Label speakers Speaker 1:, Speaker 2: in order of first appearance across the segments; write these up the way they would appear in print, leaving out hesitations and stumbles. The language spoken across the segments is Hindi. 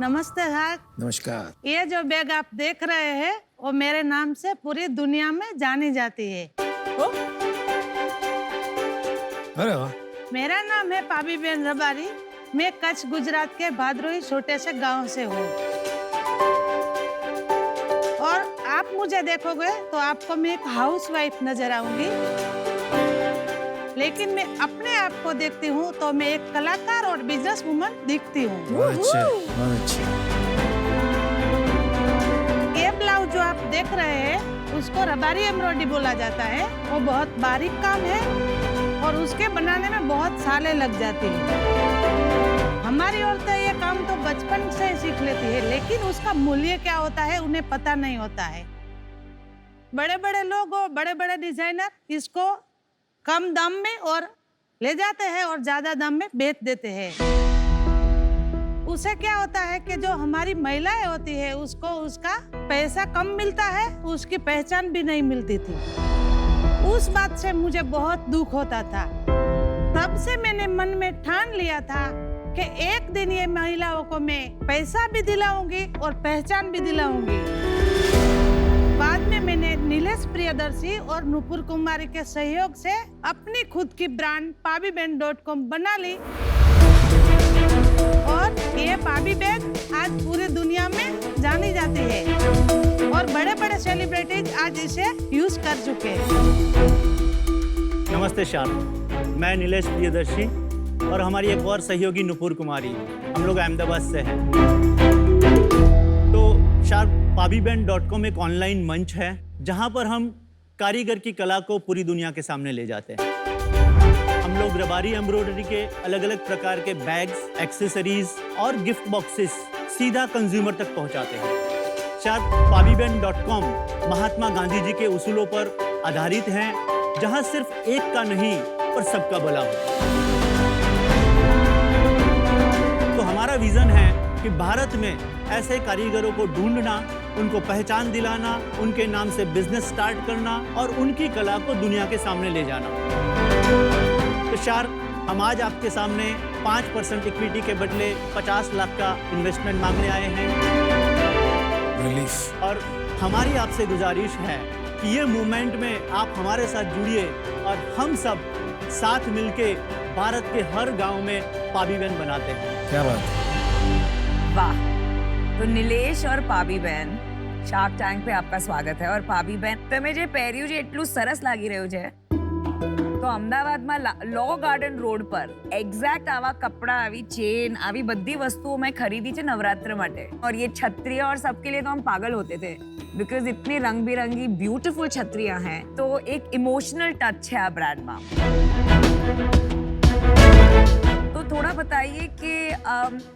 Speaker 1: नमस्ते सर।
Speaker 2: नमस्कार।
Speaker 1: ये जो बैग आप देख रहे हैं वो मेरे नाम से पूरी दुनिया में जानी जाती है।
Speaker 2: अरे वाह।
Speaker 1: मेरा नाम है पाबीबेन रबारी। मैं कच्छ गुजरात के भादरोई छोटे से गांव से हूँ और आप मुझे देखोगे तो आपको मैं एक हाउसवाइफ नजर आऊंगी, लेकिन मैं अपने आप को देखती हूँ तो मैं एक कलाकार और बिजनेस वुमन दिखती हूँ।
Speaker 2: बहुत अच्छे।
Speaker 1: ये ब्लाउज जो आप देख रहे हैं उसको रबारी एम्ब्रॉयडरी बोला जाता है। वो बहुत बारीक काम है और उसके बनाने में बहुत सालें लग जाती हैं। हमारी औरतें ये काम तो बचपन से सीख लेती है, लेकिन उसका मूल्य क्या होता है उन्हें पता नहीं होता है। बड़े बड़े लोग और बड़े बड़े डिजाइनर इसको कम दाम में और ले जाते हैं और ज्यादा दाम में बेच देते हैं। उसे क्या होता है कि जो हमारी महिलाएं होती है उसको उसका पैसा कम मिलता है, उसकी पहचान भी नहीं मिलती थी। उस बात से मुझे बहुत दुख होता था। तब से मैंने मन में ठान लिया था कि एक दिन ये महिलाओं को मैं पैसा भी दिलाऊंगी और पहचान भी दिलाऊंगी। बाद में मैंने नीलेश प्रियदर्शी और नुपुर कुमारी के सहयोग से अपनी खुद की ब्रांड pabiben.com बना ली और ये पाबी बैग आज पूरी दुनिया में जानी जाती है और बड़े बड़े सेलिब्रिटीज आज इसे यूज कर चुके हैं।
Speaker 3: नमस्ते श्याम, मैं नीलेश प्रियदर्शी और हमारी एक और सहयोगी नुपुर कुमारी, हम लोग अहमदाबाद से हैं। तो शार्प pabiben.com एक ऑनलाइन मंच है जहां पर हम कारीगर की कला को पूरी दुनिया के सामने ले जाते हैं। हम लोग रबारी एम्ब्रॉयडरी के अलग अलग प्रकार के बैग्स, एक्सेसरीज और गिफ्ट बॉक्सेस सीधा कंज्यूमर तक पहुंचाते हैं। शार्प pabiben.com महात्मा गांधी जी के उसूलों पर आधारित हैं, जहां सिर्फ एक का नहीं पर सबका भला हो। तो हमारा विजन है कि भारत में ऐसे कारीगरों को ढूंढना, उनको पहचान दिलाना, उनके नाम से बिजनेस स्टार्ट करना और उनकी कला को दुनिया के सामने ले जाना। तो शार्प हम आज आपके सामने 5% इक्विटी के बदले 50 लाख का इन्वेस्टमेंट मांगने आए हैं।
Speaker 2: रिलीफ।
Speaker 3: और हमारी आपसे गुजारिश है कि ये मूवमेंट में आप हमारे साथ जुड़िए और हम सब साथ मिलके भारत के हर गांव में पाबीबेन बनाते हैं।
Speaker 2: क्या बात है।
Speaker 4: वाह। तो नीलेश और પાબીબેન શાર્ક ટેન્ક पे आपका स्वागत है। और પાબીબેન તમે જે પહેર્યું છે એટલું સરસ લાગી રહ્યું છે। તો અમદાવાદમાં લો ગાર્ડન રોડ પર એક્ઝેક્ટ આવા કપડા, આવી ચેન, આવી બધી વસ્તુઓ મેં ખરીદી છે નવરાત્ર માટે। और ये छत्रियाँ और सबके लिए तो हम पागल होते थे बिकॉज इतनी रंग बिरंगी ब्यूटीफुल छत्रियाँ हैं। तो एक इमोशनल टच है आ ब्रांड में। तो थोड़ा बताइए कि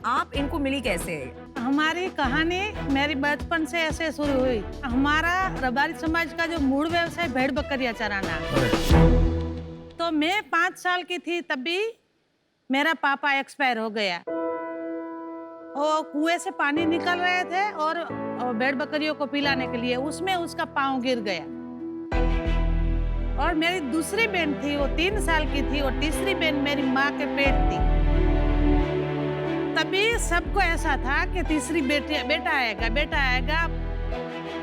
Speaker 4: आप इनको मिली कैसे?
Speaker 1: हमारी कहानी मेरी बचपन से ऐसे शुरू हुई। हमारा रबारी समाज का जो मूल व्यवसाय भेड़ बकरियां चराना। तो मैं 5 साल की थी तभी मेरा पापा एक्सपायर हो गया। वो कुएं से पानी निकल रहे थे और भेड़ बकरियों को पिलाने के लिए उसमें उसका पाँव गिर गया। और मेरी दूसरी बहन थी, वो 3 साल की थी और तीसरी बहन मेरी माँ के पेट थी। तभी सबको ऐसा था कि तीसरी बेटा आएगा।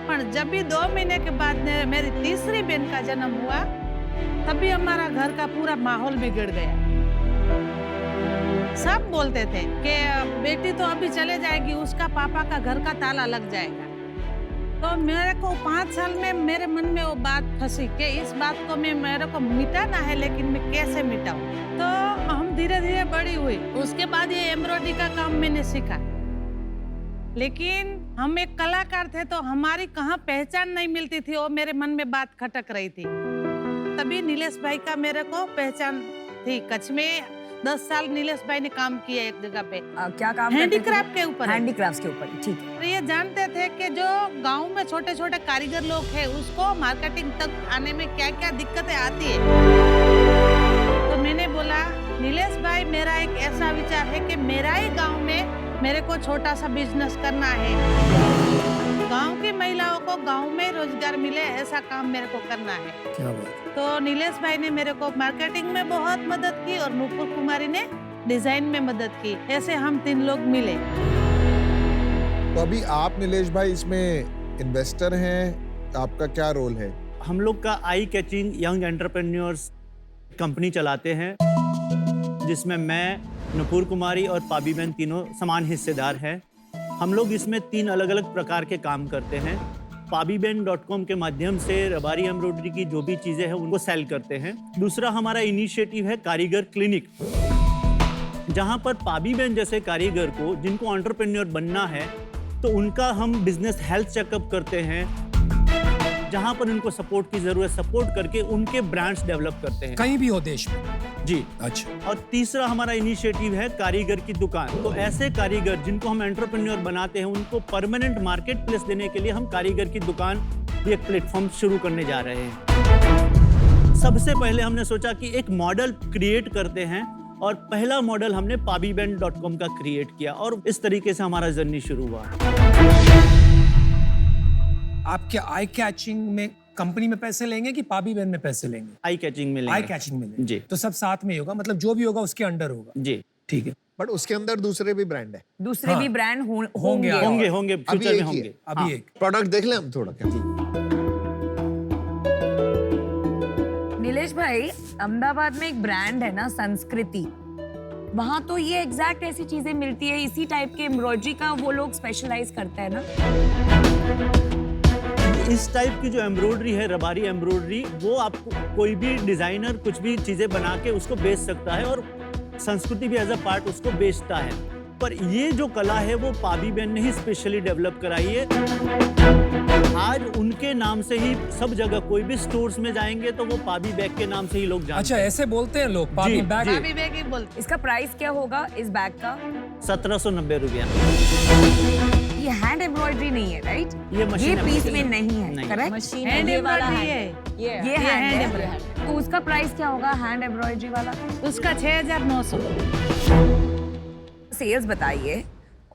Speaker 1: पर जब भी 2 महीने के बाद मेरी तीसरी बहन का जन्म हुआ तभी हमारा घर का पूरा माहौल बिगड़ गया। सब बोलते थे कि बेटी तो अभी चले जाएगी, उसका पापा का घर का ताला लग जाएगा। तो मेरे को 5 साल में मेरे मन में वो बात फंसी कि इस बात को मेरे को मिटाना है, लेकिन मैं कैसे मिटाऊं। तो हम धीरे धीरे बड़ी हुई। उसके बाद ये एम्ब्रॉयडरी का काम मैंने सीखा, लेकिन हम एक कलाकार थे तो हमारी कहाँ पहचान नहीं मिलती थी। वो मेरे मन में बात खटक रही थी। तभी नीलेश भाई का मेरे को पहचान थी। कच्छ में 10 साल नीलेश भाई ने काम किया एक जगह पे।
Speaker 4: क्या काम?
Speaker 1: हैंडीक्राफ्ट के ऊपर।
Speaker 4: हैंडीक्राफ्ट के ऊपर, ठीक है।
Speaker 1: ये जानते थे कि जो गांव में छोटे छोटे कारीगर लोग हैं उसको मार्केटिंग तक आने में क्या क्या दिक्कतें आती है। तो मैंने बोला नीलेश भाई, मेरा एक ऐसा विचार है कि मेरा ही गांव में मेरे को छोटा सा बिजनेस करना है। गांव की महिलाओं को गांव में रोजगार मिले, ऐसा काम मेरे को करना है।
Speaker 2: क्या बात।
Speaker 1: तो नीलेश भाई ने मेरे को मार्केटिंग में बहुत मदद की और नुपुर कुमारी ने डिजाइन में मदद की। ऐसे हम 3 लोग मिले।
Speaker 5: तो अभी आप नीलेश भाई इसमें इन्वेस्टर हैं, आपका क्या रोल है?
Speaker 3: हम लोग का eye catching young entrepreneurs company चलाते हैं, जिसमें मैं, नुपुर कुमारी और पाबी बहन तीनों समान हिस्सेदार हैं। हम लोग इसमें 3 अलग अलग प्रकार के काम करते हैं। pabiben.com के माध्यम से रबारी एम्ब्रॉयडरी की जो भी चीज़ें हैं उनको सेल करते हैं। दूसरा हमारा इनिशिएटिव है कारीगर क्लिनिक, जहां पर पाबी बहन जैसे कारीगर को जिनको एंटरप्रेन्योर बनना है तो उनका हम बिजनेस हेल्थ चेकअप करते हैं, जहां पर उनको सपोर्ट की जरूरत, सपोर्ट करके उनके ब्रांड्स डेवलप करते हैं
Speaker 2: कहीं भी हो देश में।
Speaker 3: जी।
Speaker 2: अच्छा।
Speaker 3: और तीसरा हमारा इनिशिएटिव है कारीगर की दुकान। तो ऐसे कारीगर जिनको हम एंटरप्रेन्योर बनाते हैं उनको परमानेंट मार्केट प्लेस देने के लिए हम कारीगर की दुकान एक प्लेटफॉर्म शुरू करने जा रहे हैं। सबसे पहले हमने सोचा कि एक मॉडल क्रिएट करते हैं और पहला मॉडल हमने pabiben.com का क्रिएट किया और इस तरीके से हमारा जर्नी शुरू हुआ।
Speaker 2: आपके आई कैचिंग में कंपनी में पैसे लेंगे कि पाबी बहन में पैसे लेंगे?
Speaker 3: आई कैचिंग में लेंगे।
Speaker 2: आई कैचिंग में लेंगे
Speaker 3: जी।
Speaker 2: तो सब साथ में ही होगा, मतलब जो भी होगा उसके अंडर होगा।
Speaker 3: जी
Speaker 2: ठीक है।
Speaker 5: बट उसके अंदर दूसरे भी ब्रांड है।
Speaker 4: दूसरे
Speaker 2: हाँ।
Speaker 4: भी ब्रांड
Speaker 2: होंगे,
Speaker 4: होंगे
Speaker 3: होंगे
Speaker 5: अभी
Speaker 3: फ्यूचर
Speaker 5: एक
Speaker 3: में
Speaker 5: ही
Speaker 3: होंगे।
Speaker 5: है।
Speaker 2: अभी
Speaker 3: हाँ।
Speaker 2: एक
Speaker 5: प्रोडक्ट देख लें हम थोड़ा क्या?
Speaker 4: नीलेश भाई, अहमदाबाद में एक ब्रांड है ना, संस्कृति, वहां तो ये एग्जैक्ट ऐसी चीजें मिलती है, इसी टाइप के एम्ब्रॉयडरी का वो लोग स्पेशलाइज करते हैं ना।
Speaker 3: इस टाइप की जो एम्ब्रॉयडरी है, रबारी एम्ब्रॉयडरी, वो आपको कोई भी डिजाइनर कुछ भी चीजें बना के उसको बेच सकता है और संस्कृति भी एज अ पार्ट उसको बेचता है। पर ये जो कला है वो पाबी बहन ने ही स्पेशली डेवलप कराई है। आज उनके नाम से ही सब जगह कोई भी स्टोर्स में जाएंगे तो वो पाबी बैग के नाम से ही लोग जानते
Speaker 2: अच्छा, ऐसे बोलते हैं लोग पाबी
Speaker 3: जी,
Speaker 2: बैग?
Speaker 3: जी।
Speaker 1: पाबी बैग ही बोलते।
Speaker 4: इसका प्राइस क्या होगा इस बैग का?
Speaker 3: हैं। 1790 रुपया।
Speaker 4: ये हैंड एम्ब्रॉयडरी नहीं है, राइट?
Speaker 3: ये मशीन
Speaker 4: ये पीस
Speaker 3: एम्ब्रॉयडरी
Speaker 4: में नहीं है,
Speaker 3: नहीं।
Speaker 4: करेक्ट?
Speaker 6: मशीन
Speaker 1: हैंड
Speaker 6: ये वाला
Speaker 1: एम्ब्रॉयडरी
Speaker 6: है।
Speaker 1: है।
Speaker 4: ये
Speaker 1: hand
Speaker 4: हैंड
Speaker 1: embroidery।
Speaker 4: है। तो उसका प्राइस क्या होगा हैंड एम्ब्रॉयडरी वाला?
Speaker 1: उसका 6900।
Speaker 4: सेल्स बताइए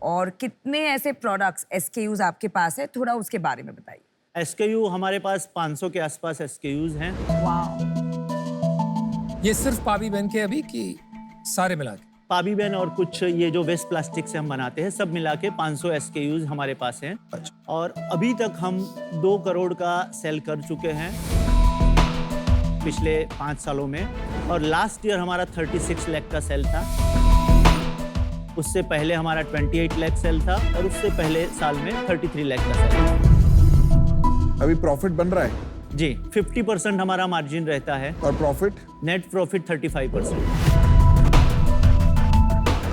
Speaker 4: और कितने ऐसे प्रोडक्ट्स SKUs आपके पास है, थोड़ा उसके बारे में बताइए।
Speaker 3: SKU हमारे पास 500 के आसपास SKUs हैं।
Speaker 2: ये सिर्फ पाबी बहन के अभी कि सारे मिला के?
Speaker 3: पाबी बहन और कुछ ये जो वेस्ट प्लास्टिक से हम बनाते हैं, सब मिला के 500 SKUs हमारे पास हैं। और अभी तक हम 2 करोड़ का सेल कर चुके हैं पिछले 5 सालों में, और लास्ट ईयर हमारा 36 लाख का सेल था। उससे पहले हमारा 28 लाख सेल था और उससे पहले साल में 33 लाख का सेल था।
Speaker 5: अभी प्रॉफिट बन रहा है?
Speaker 3: जी, 50% हमारा मार्जिन रहता है।
Speaker 5: और प्रॉफिट?
Speaker 3: Net profit 35%।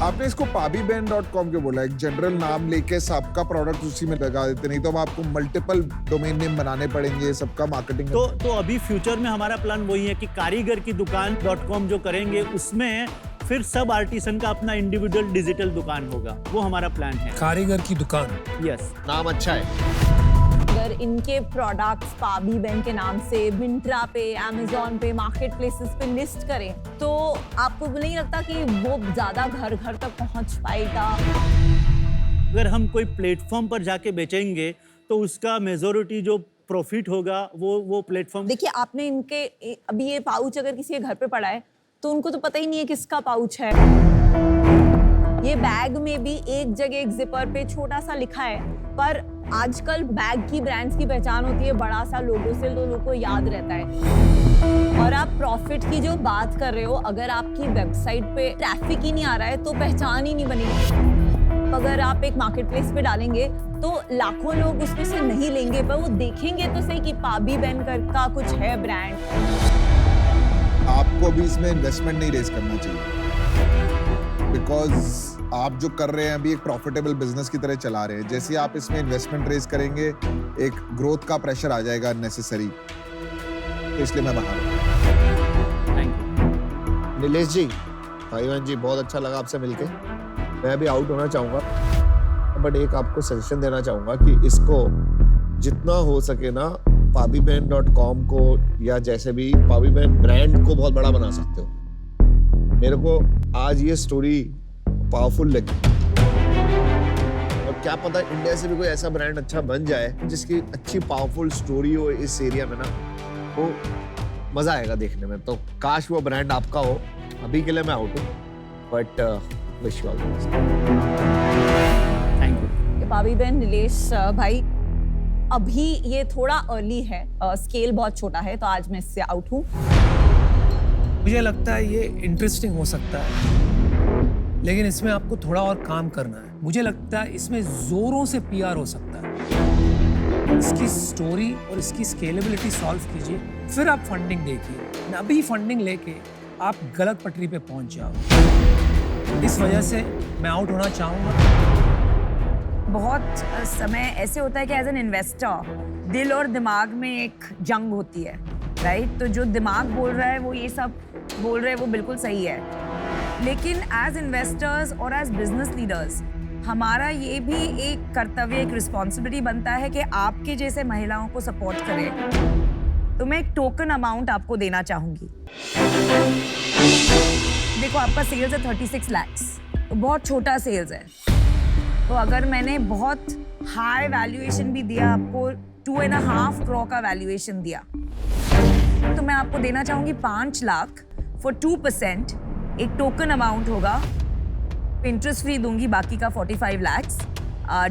Speaker 5: आपने इसको pabiben.com क्यों बोला? एक जनरल नाम लेके सबका प्रोडक्ट उसी में लगा देते, नहीं तो अब आपको मल्टीपल डोमेन नेम बनाने पड़ेंगे, सबका मार्केटिंग।
Speaker 3: तो अभी फ्यूचर में हमारा प्लान वही है कि कारीगर की दुकान .com जो करेंगे उसमें फिर सब आर्टिसन का अपना इंडिविजुअल डिजिटल दुकान होगा, वो हमारा प्लान है।
Speaker 2: कारीगर की दुकान।
Speaker 3: यस।
Speaker 5: नाम अच्छा है।
Speaker 6: अगर इनके प्रोडक्ट्स पाबी बहन के नाम से मिंत्रा पे, अमेज़न पे, मार्केट प्लेसेस पे लिस्ट करें तो आपको नहीं लगता कि वो ज्यादा घर घर तक पहुंच पाएगा?
Speaker 3: अगर हम कोई प्लेटफॉर्म पर जाके बेचेंगे तो उसका मेजोरिटी जो प्रॉफिट होगा वो प्लेटफॉर्म।
Speaker 6: देखिए, आपने इनके अभी ये पाउच अगर किसी के घर पे पड़ा है तो उनको तो पता ही नहीं है किसका पाउच है। ये बैग में भी एक जगह एक जिपर पे छोटा सा लिखा है, पर आजकल बैग की ब्रांड्स की पहचान होती है बड़ा सा लोगो से, तो लोगों को याद रहता है। और आप प्रॉफिट की जो बात कर रहे हो, अगर आपकी वेबसाइट पे ट्रैफिक ही नहीं आ रहा है तो पहचान ही नहीं बनेगी। अगर आप एक मार्केट प्लेस पे डालेंगे तो लाखों लोग उसमें से नहीं लेंगे, पर वो देखेंगे तो सही कि पाबी बहन का कुछ है ब्रांड।
Speaker 5: आपको अभी इसमें इन्वेस्टमेंट नहीं रेज करना चाहिए, बिकॉज आप जो कर रहे हैं अभी एक प्रॉफिटेबल बिजनेस की तरह चला रहे हैं। जैसे आप इसमें इन्वेस्टमेंट रेज करेंगे, एक ग्रोथ का प्रेशर आ जाएगा नेसेसरी, तो इसलिए मैं बाहर हूं।
Speaker 3: Thank you.
Speaker 5: नीलेश जी, भाईवान जी, बहुत अच्छा लगा आपसे मिलके। मैं भी आउट होना चाहूंगा, बट एक आपको सजेशन देना चाहूंगा कि इसको जितना हो सके ना pabiben.com को, या जैसे भी पाबी बहन ब्रांड को बहुत बड़ा बना सकते हो। मेरे को आज ये स्टोरी पावरफुल लगी, और क्या पता इंडिया से भी कोई ऐसा ब्रांड अच्छा बन जाए जिसकी अच्छी पावरफुल स्टोरी हो इस एरिया में ना, तो मजा आएगा देखने में। तो काश वो ब्रांड आपका हो। अभी के लिए मैं आउट हूँ, but wish you all the best.
Speaker 3: Thank you.
Speaker 6: पाबी बहन, नीलेश भाई, अभी ये थोड़ा अर्ली है, स्केल बहुत छोटा है, तो आज मैं इससे आउट हूँ।
Speaker 2: मुझे लगता है ये इंटरेस्टिंग हो सकता है, लेकिन इसमें आपको थोड़ा और काम करना है। मुझे लगता है इसमें जोरों से पीआर हो सकता है। इसकी स्टोरी और इसकी स्केलेबिलिटी सॉल्व कीजिए, फिर आप फंडिंग देखिए। अभी फंडिंग लेके आप गलत पटरी पे पहुंच जाओ। इस वजह से मैं आउट होना चाहूंगा।
Speaker 4: बहुत समय ऐसे होता है कि एज एन इन्वेस्टर दिल और दिमाग में एक जंग होती है, राइट? तो जो दिमाग बोल रहा है वो ये सब बोल रहे हैं, वो बिल्कुल सही है, लेकिन एज इन्वेस्टर्स और एज बिजनेस लीडर्स हमारा ये भी एक कर्तव्य, एक रिस्पॉन्सिबिलिटी बनता है कि आपके जैसे महिलाओं को सपोर्ट करें। तो मैं एक टोकन अमाउंट आपको देना चाहूंगी। देखो, आपका सेल्स है 36 lakhs, तो बहुत छोटा सेल्स है। तो अगर मैंने बहुत हाई वैल्यूएशन भी दिया, आपको 2.5 करोड़ का वैल्यूएशन दिया, तो मैं आपको देना चाहूंगी 5 लाख फॉर 2%। एक टोकन अमाउंट होगा, इंटरेस्ट फ्री दूंगी, बाकी का 45 lakhs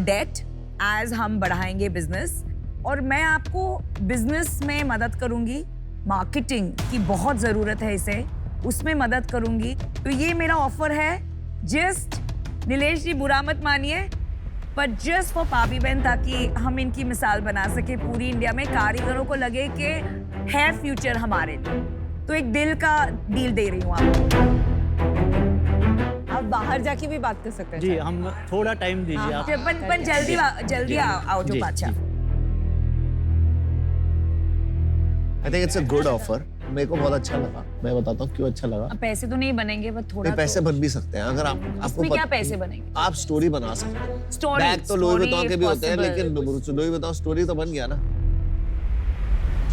Speaker 4: डेट एज हम बढ़ाएंगे बिजनेस। और मैं आपको बिजनेस में मदद करूंगी, मार्केटिंग की बहुत जरूरत है इसे, उसमें मदद करूंगी। तो ये मेरा ऑफर है। जस्ट नीलेश जी, बुरा मत मानिए, पर जस्ट फॉर पाबी बहन, ताकि हम इनकी मिसाल बना सके पूरी इंडिया में, कारीगरों को लगे कि है फ्यूचर हमारे लिए। तो एक दिल का डील दे रही हूँ आपको।
Speaker 6: आप बाहर जाके भी बात कर सकते हैं।
Speaker 3: जी, हम थोड़ा टाइम दीजिए आप।
Speaker 4: पण जल्दी आओ जो
Speaker 3: जी,
Speaker 4: बादशाह।
Speaker 5: I think it's a good offer. मेरे को बहुत अच्छा लगा। मैं बताता हूँ क्यों अच्छा लगा।
Speaker 4: अब पैसे तो नहीं बनेंगे, पर थोड़ा
Speaker 5: नहीं, पैसे
Speaker 4: तो।
Speaker 5: बन भी सकते हैं अगर आपको
Speaker 4: इसमें क्या पैसे बनेंगे?
Speaker 5: आप स्टोरी बना सकते हैं।
Speaker 4: स्टोरी,
Speaker 5: बैग तो लोई बताओ के भी होते हैं,
Speaker 4: possible।
Speaker 5: लेकिन लोई बताओ स्टोरी तो बन गया ना।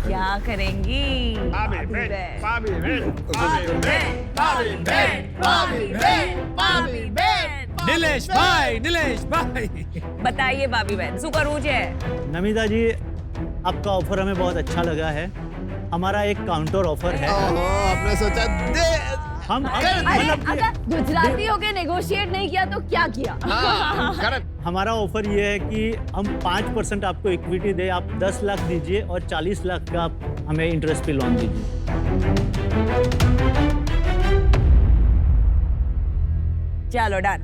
Speaker 4: क्या करेंगी?
Speaker 2: नीलेश भाई, नीलेश भाई।
Speaker 4: बताइए भाभी बहन, शू करूँ जे?
Speaker 3: नमिता जी, आपका ऑफर हमें बहुत अच्छा लगा है। हमारा एक काउंटर ऑफर है।
Speaker 5: आपने सोचा दे
Speaker 3: हम
Speaker 6: अरे अगर गुजराती होके नेगोशिएट नहीं किया तो क्या किया?
Speaker 3: हमारा ऑफर ये है कि हम 5% आपको इक्विटी दे, आप 10 लाख दीजिए और 40 लाख का आप हमें इंटरेस्ट पे लोन दीजिए।
Speaker 4: चलो डन।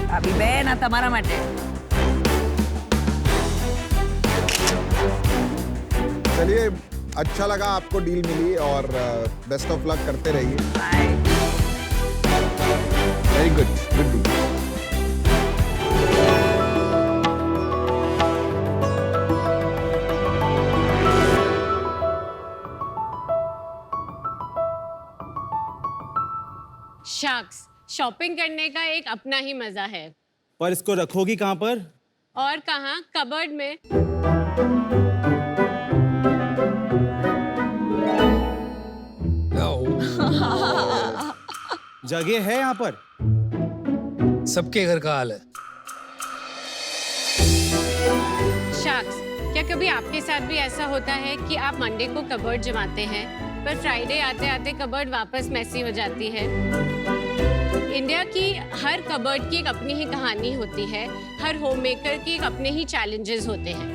Speaker 4: भाभी बहन, આ તમારા માટે।
Speaker 7: चलिए, अच्छा लगा आपको डील मिली और बेस्ट ऑफ लक करते रहिए।
Speaker 4: Bye.
Speaker 7: Very good, good deal.
Speaker 8: शख्स, शॉपिंग करने का एक अपना ही मजा है।
Speaker 9: पर इसको रखोगी कहाँ पर?
Speaker 8: और कहाँ? कबर्ड में।
Speaker 9: जगह है यहाँ पर?
Speaker 2: सबके घर का हाल है।
Speaker 8: शख्स, क्या कभी आपके साथ भी ऐसा होता है कि आप मंडे को कबर्ड जमाते हैं, पर फ्राइडे आते आते कबर्ड वापस मैसी हो जाती है? इंडिया की हर कबर्ड की एक अपनी ही कहानी होती है, हर होम मेकर की एक अपने ही चैलेंजेस होते हैं,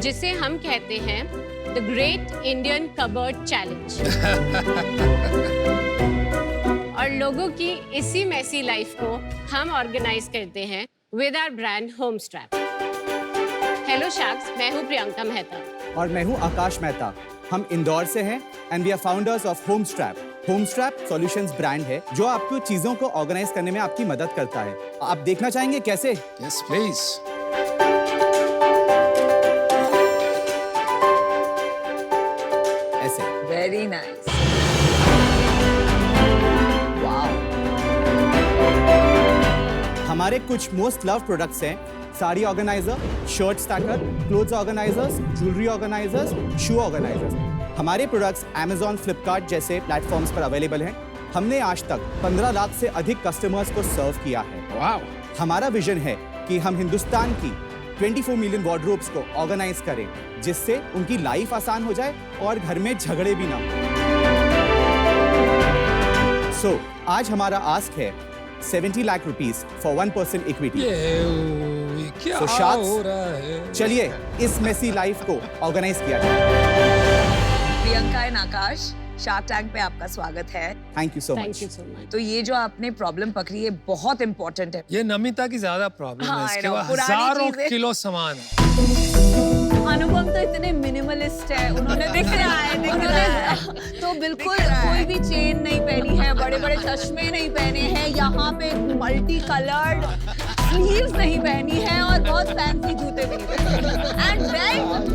Speaker 8: जिसे हम कहते हैं the great Indian cupboard challenge. और लोगों की इसी मैसी लाइफ को हम ऑर्गेनाइज करते हैं विद आवर ब्रांड होमस्ट्रैप। हेलो शख्स, मैं हूँ प्रियंका मेहता।
Speaker 9: और मैं हूँ आकाश मेहता। हम इंदौर से हैं and we are founders of Homestrap. Homestrap solutions brand है जो आपको चीजों को ऑर्गेनाइज करने में आपकी मदद करता है। आप देखना चाहेंगे कैसे?
Speaker 2: Yes please.
Speaker 9: ऐसे।
Speaker 4: Very nice.
Speaker 9: हमारे कुछ मोस्ट लव प्रोडक्ट्स हैं: sari organiser, shirt stacker, clothes organisers, jewellery organisers, shoe organisers. हमारे प्रोडक्ट्स Amazon, Flipkart जैसे प्लेटफॉर्म्स पर अवेलेबल हैं। हमने आज तक 15 लाख से अधिक कस्टमर्स को सर्व किया है।
Speaker 2: वाओ।
Speaker 9: हमारा विजन है कि हम हिंदुस्तान की 24 मिलियन वार्डरोब्स को ऑर्गेनाइज करें, जिससे उनकी लाइफ आसान हो जाए और घर में झगड़े भी ना हो। सो आज हमारा आस्क है 70 lakh rupees for 1% equity.
Speaker 2: ये क्या
Speaker 9: So, Sharks-
Speaker 2: हो रहा है?
Speaker 9: चलिए इस मेसी लाइफ को ऑर्गेनाइज किया जाए।
Speaker 4: Priyanka and Akash, shark tank पे आपका स्वागत है।
Speaker 9: Thank you so
Speaker 8: thank
Speaker 9: much.
Speaker 8: You so much.
Speaker 4: तो ये जो आपने प्रॉब्लम पकड़ी है बहुत इंपॉर्टेंट है।
Speaker 2: ये नमिता की ज्यादा प्रॉब्लम
Speaker 4: हाँ,
Speaker 2: है,
Speaker 4: I
Speaker 2: इसके
Speaker 4: know,
Speaker 2: बाद
Speaker 4: पुरानी
Speaker 2: हजारों
Speaker 4: चीजें।
Speaker 2: किलो सामान है।
Speaker 6: अनुपम तो इतने मिनिमलिस्ट है, उन्होंने
Speaker 4: दिख रहा है, दिख रहा है।
Speaker 6: तो बिल्कुल
Speaker 4: दिख रहा है।
Speaker 6: कोई भी चेन नहीं पहनी है, बड़े बड़े चश्मे नहीं पहने हैं, यहाँ पे मल्टी कलर्ड स्लीव्स नहीं पहनी है और बहुत फैंसी जूते भी नहीं पहने। And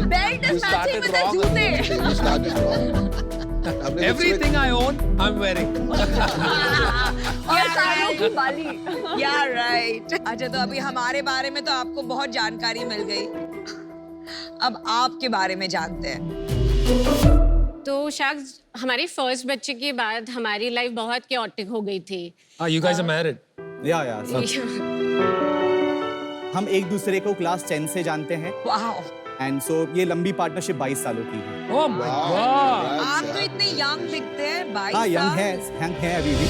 Speaker 6: belt is matching with the जूते।
Speaker 2: Everything I own, I'm wearing.
Speaker 6: और कानों की बाली।
Speaker 4: या राइट। अच्छा, तो अभी हमारे बारे में तो आपको बहुत जानकारी मिल गई, अब आपके बारे में जानते हैं।
Speaker 8: तो शार्क्स, हमारे फर्स्ट बच्चे के बाद हमारी लाइफ बहुत कैओटिक हो गई थी।
Speaker 2: You guys are married?
Speaker 9: या हम एक दूसरे को क्लास 10 से जानते हैं
Speaker 4: वाओ,
Speaker 9: एंड सो ये लंबी पार्टनरशिप 22 सालों की है।
Speaker 2: Oh my God!
Speaker 4: आप तो इतने यंग दिखते हैं। 22
Speaker 9: हाँ, यंग
Speaker 4: साल।
Speaker 9: है अभी भी।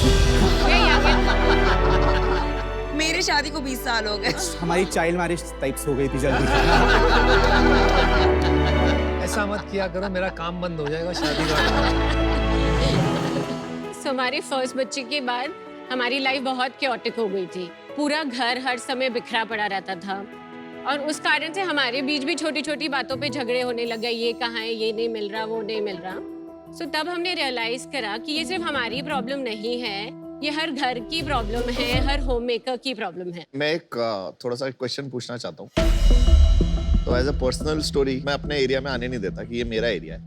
Speaker 4: मेरे शादी को 20 साल हो गए।
Speaker 9: हमारी चाइल्ड मैरिज टाइप्स हो गई थी जल्दी।
Speaker 2: ऐसा मत किया करो, मेरा काम बंद हो जाएगा शादी का।
Speaker 8: So, हमारे फर्स्ट बच्चे के बाद हमारी लाइफ बहुत कैओटिक हो गई थी। पूरा घर हर समय बिखरा पड़ा रहता था और उस कारण से हमारे बीच भी छोटी छोटी बातों पे झगड़े होने लग गए। ये कहाँ है, ये नहीं मिल रहा, वो नहीं मिल रहा। सो तब हमने रियलाइज करा कि ये सिर्फ हमारी प्रॉब्लम नहीं है, ये हर घर की प्रॉब्लम है, हर होम मेकर की प्रॉब्लम है।
Speaker 5: मैं एक थोड़ा सा क्वेश्चन पूछना चाहता हूँ। तो एज अ पर्सनल स्टोरी मैं अपने एरिया में आने नहीं देता कि ये मेरा एरिया है,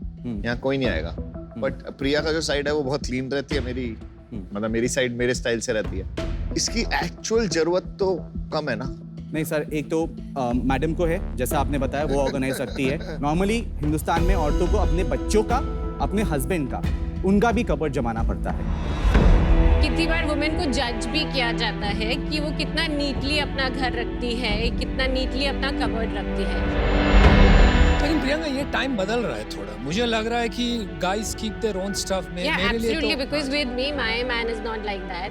Speaker 5: यहाँ कोई नहीं आएगा। बट प्रिया का जो साइड है वो बहुत क्लीन रहती है, मेरी मतलब मेरी साइड मेरे स्टाइल से रहती है। इसकी एक्चुअल जरूरत तो कम है ना?
Speaker 9: नहीं सर, एक तो मैडम को है, जैसा आपने बताया, वो ऑर्गेनाइज रखती है। नॉर्मली हिंदुस्तान में औरतों को अपने बच्चों का, अपने हस्बैंड का, उनका भी कपबोर्ड जमाना पड़ता है।
Speaker 8: कितनी बार वुमेन को जज भी किया जाता है कि वो कितना नीटली अपना घर रखती है, कितना नीटली अपना कबर्ड रखती है।
Speaker 2: लेकिन प्रियंका, ये टाइम बदल रहा है थोड़ा। मुझे लग रहा है कि guys keep their own stuff में।
Speaker 8: Yeah,
Speaker 2: मेरे लिए
Speaker 8: absolutely,
Speaker 2: तो
Speaker 8: because with me, my man is not like that.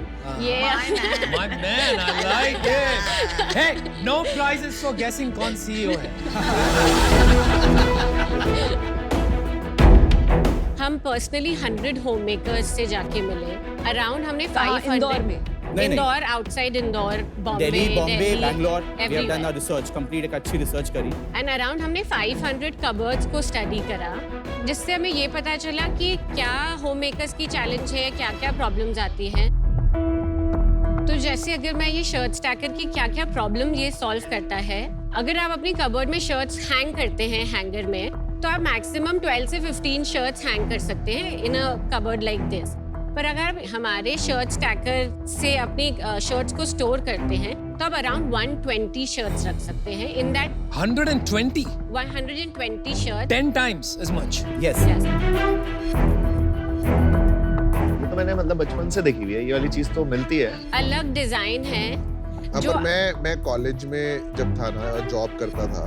Speaker 2: My man, I like it. Hey, no prizes for guessing कौन CEO है।
Speaker 8: हम पर्सनली 100 होम मेकर्स से जाके मिले। अराउंड हमने 500
Speaker 6: इंदौर में।
Speaker 9: नहीं।
Speaker 8: Indore, outside Indore, Bombay,
Speaker 9: Delhi, Bombay, Bangalore, we have done
Speaker 8: everywhere.
Speaker 9: Our research, complete एक अच्छी रिसर्च करी।
Speaker 8: एंड अराउंड हमने 500 कबर्ड्स को स्टडी करा, जिससे हमें ये पता चला कि क्या होम मेकर्स की चैलेंज है, क्या क्या प्रॉब्लम्स आती हैं। तो जैसे अगर मैं ये शर्ट स्टैकर की क्या क्या प्रॉब्लम ये सॉल्व करता है, अगर आप अपनी कबर्ड में शर्ट्स हैंग करते हैं हैंगर में, तो आप मैक्सिमम 12 से 15 शर्ट्स हैंग कर सकते हैं इन अ कबर्ड लाइक दिस। पर अगर आप हमारे शर्ट स्टैकर से अपनी शर्ट्स को स्टोर करते हैं, तो आप अराउंड 120 शर्ट्स रख सकते हैं in that
Speaker 2: 120?
Speaker 8: 120 shirt.
Speaker 2: 10 times as much?
Speaker 9: Yes.
Speaker 5: तो मैंने मतलब बचपन से देखी हुई है, ये वाली चीज तो मिलती है।
Speaker 8: अलग डिजाइन है
Speaker 7: हाँ,
Speaker 8: जो
Speaker 7: पर मैं कॉलेज में जब था ना, जॉब करता था,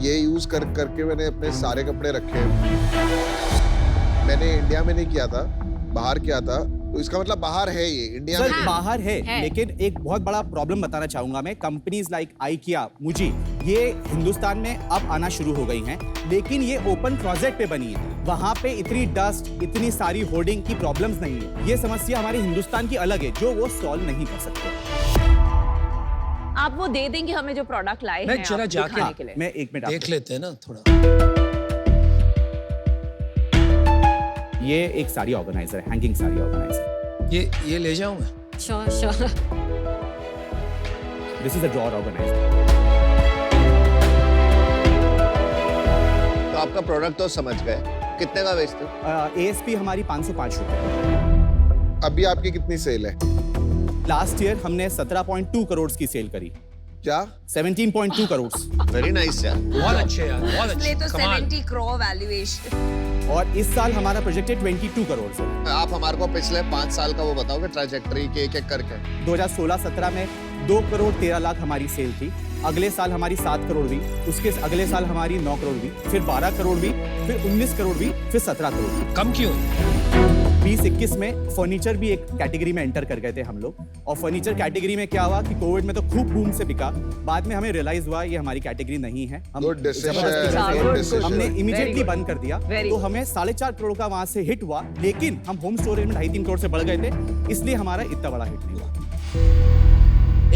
Speaker 7: ये यूज करके मैंने अपने सारे कपड़े रखे। मैंने इंडिया में नहीं किया था, बाहर किया था। तो इसका मतलब बाहर है, ये इंडिया
Speaker 9: सर
Speaker 7: में
Speaker 9: बाहर है,
Speaker 8: है।
Speaker 9: लेकिन एक बहुत बड़ा प्रॉब्लम बताना चाहूंगा मैं। कंपनीज लाइक IKEA, मुजी, ये हिंदुस्तान में अब आना शुरू हो गई हैं, लेकिन ये ओपन क्लोजेट पे बनी है। वहां पे इतनी डस्ट, इतनी सारी होर्डिंग की प्रॉब्लम्स नहीं है। ये समस्या हमारे हिंदुस्तान की अलग है, जो वो सॉल्व नहीं कर सकते।
Speaker 6: आप वो दे देंगे हमें जो प्रोडक्ट लाए
Speaker 2: मैं
Speaker 6: हैं
Speaker 2: जरा
Speaker 6: आप
Speaker 2: जाके
Speaker 6: दिखाने के लिए।
Speaker 9: मैं एक मिनट
Speaker 2: देख लेते हैं ना थोड़ा।
Speaker 9: ये एक साड़ी ऑर्गेनाइजर है, हैंगिंग साड़ी ऑर्गेनाइजर।
Speaker 2: ये ले जाऊं मैं?
Speaker 8: Sure.
Speaker 9: This is a drawer organiser.
Speaker 5: तो आपका प्रोडक्ट तो समझ गए, कितने का बेचते हो?
Speaker 9: ASP हमारी 505 रुपए।
Speaker 7: अभी आपकी कितनी सेल है?
Speaker 9: लास्ट ईयर हमने 17.2 करोड़ की सेल करी।
Speaker 7: क्या?
Speaker 9: 17.2 करोड़।
Speaker 5: वेरी नाइस यार।
Speaker 2: बहुत अच्छे यार, बहुत
Speaker 4: इसलिए
Speaker 2: अच्छे।
Speaker 4: तो
Speaker 2: कमाल।
Speaker 4: 70 करोड़ वैल्यूएशन।
Speaker 9: और इस साल हमारा प्रोजेक्ट है 22 करोड़ से।
Speaker 5: आप हमारे को पिछले 5 साल का वो बताओगे ट्रैजेक्टरी के एक करके।
Speaker 9: 2016-17 में 2 करोड़ 13 लाख हमारी सेल थी। अगले साल हमारी 7 करोड़ हुई, उसके अगले साल हमारी 9 करोड़ हुई, फिर 12 करोड़ हुई, फिर 19 करोड़ हुई, फिर 17 करोड़ हुई।
Speaker 2: कम क्यों?
Speaker 9: 2021 में फर्नीचर भी एक कैटेगरी में एंटर कर गए थे हम लोग, और फर्नीचर कैटेगरी में क्या हुआ कि कोविड में तो खूब बूम से बिका, बाद में हमें रियलाइज हुआ ये हमारी कैटेगरी नहीं है, हम
Speaker 7: Good decision,
Speaker 9: जबरदस्ती
Speaker 7: good
Speaker 9: से
Speaker 7: decision.
Speaker 9: हमने
Speaker 6: Very
Speaker 9: इमीडिएटली
Speaker 6: good.
Speaker 9: बंद कर दिया।
Speaker 6: Very
Speaker 9: तो
Speaker 6: good.
Speaker 9: हमें 4.5 करोड़ का वहां से हिट हुआ, लेकिन हम होम स्टोरेज में 2.5-3 करोड़ से बढ़ गए थे, इसलिए हमारा इतना बड़ा हिट नहीं हुआ।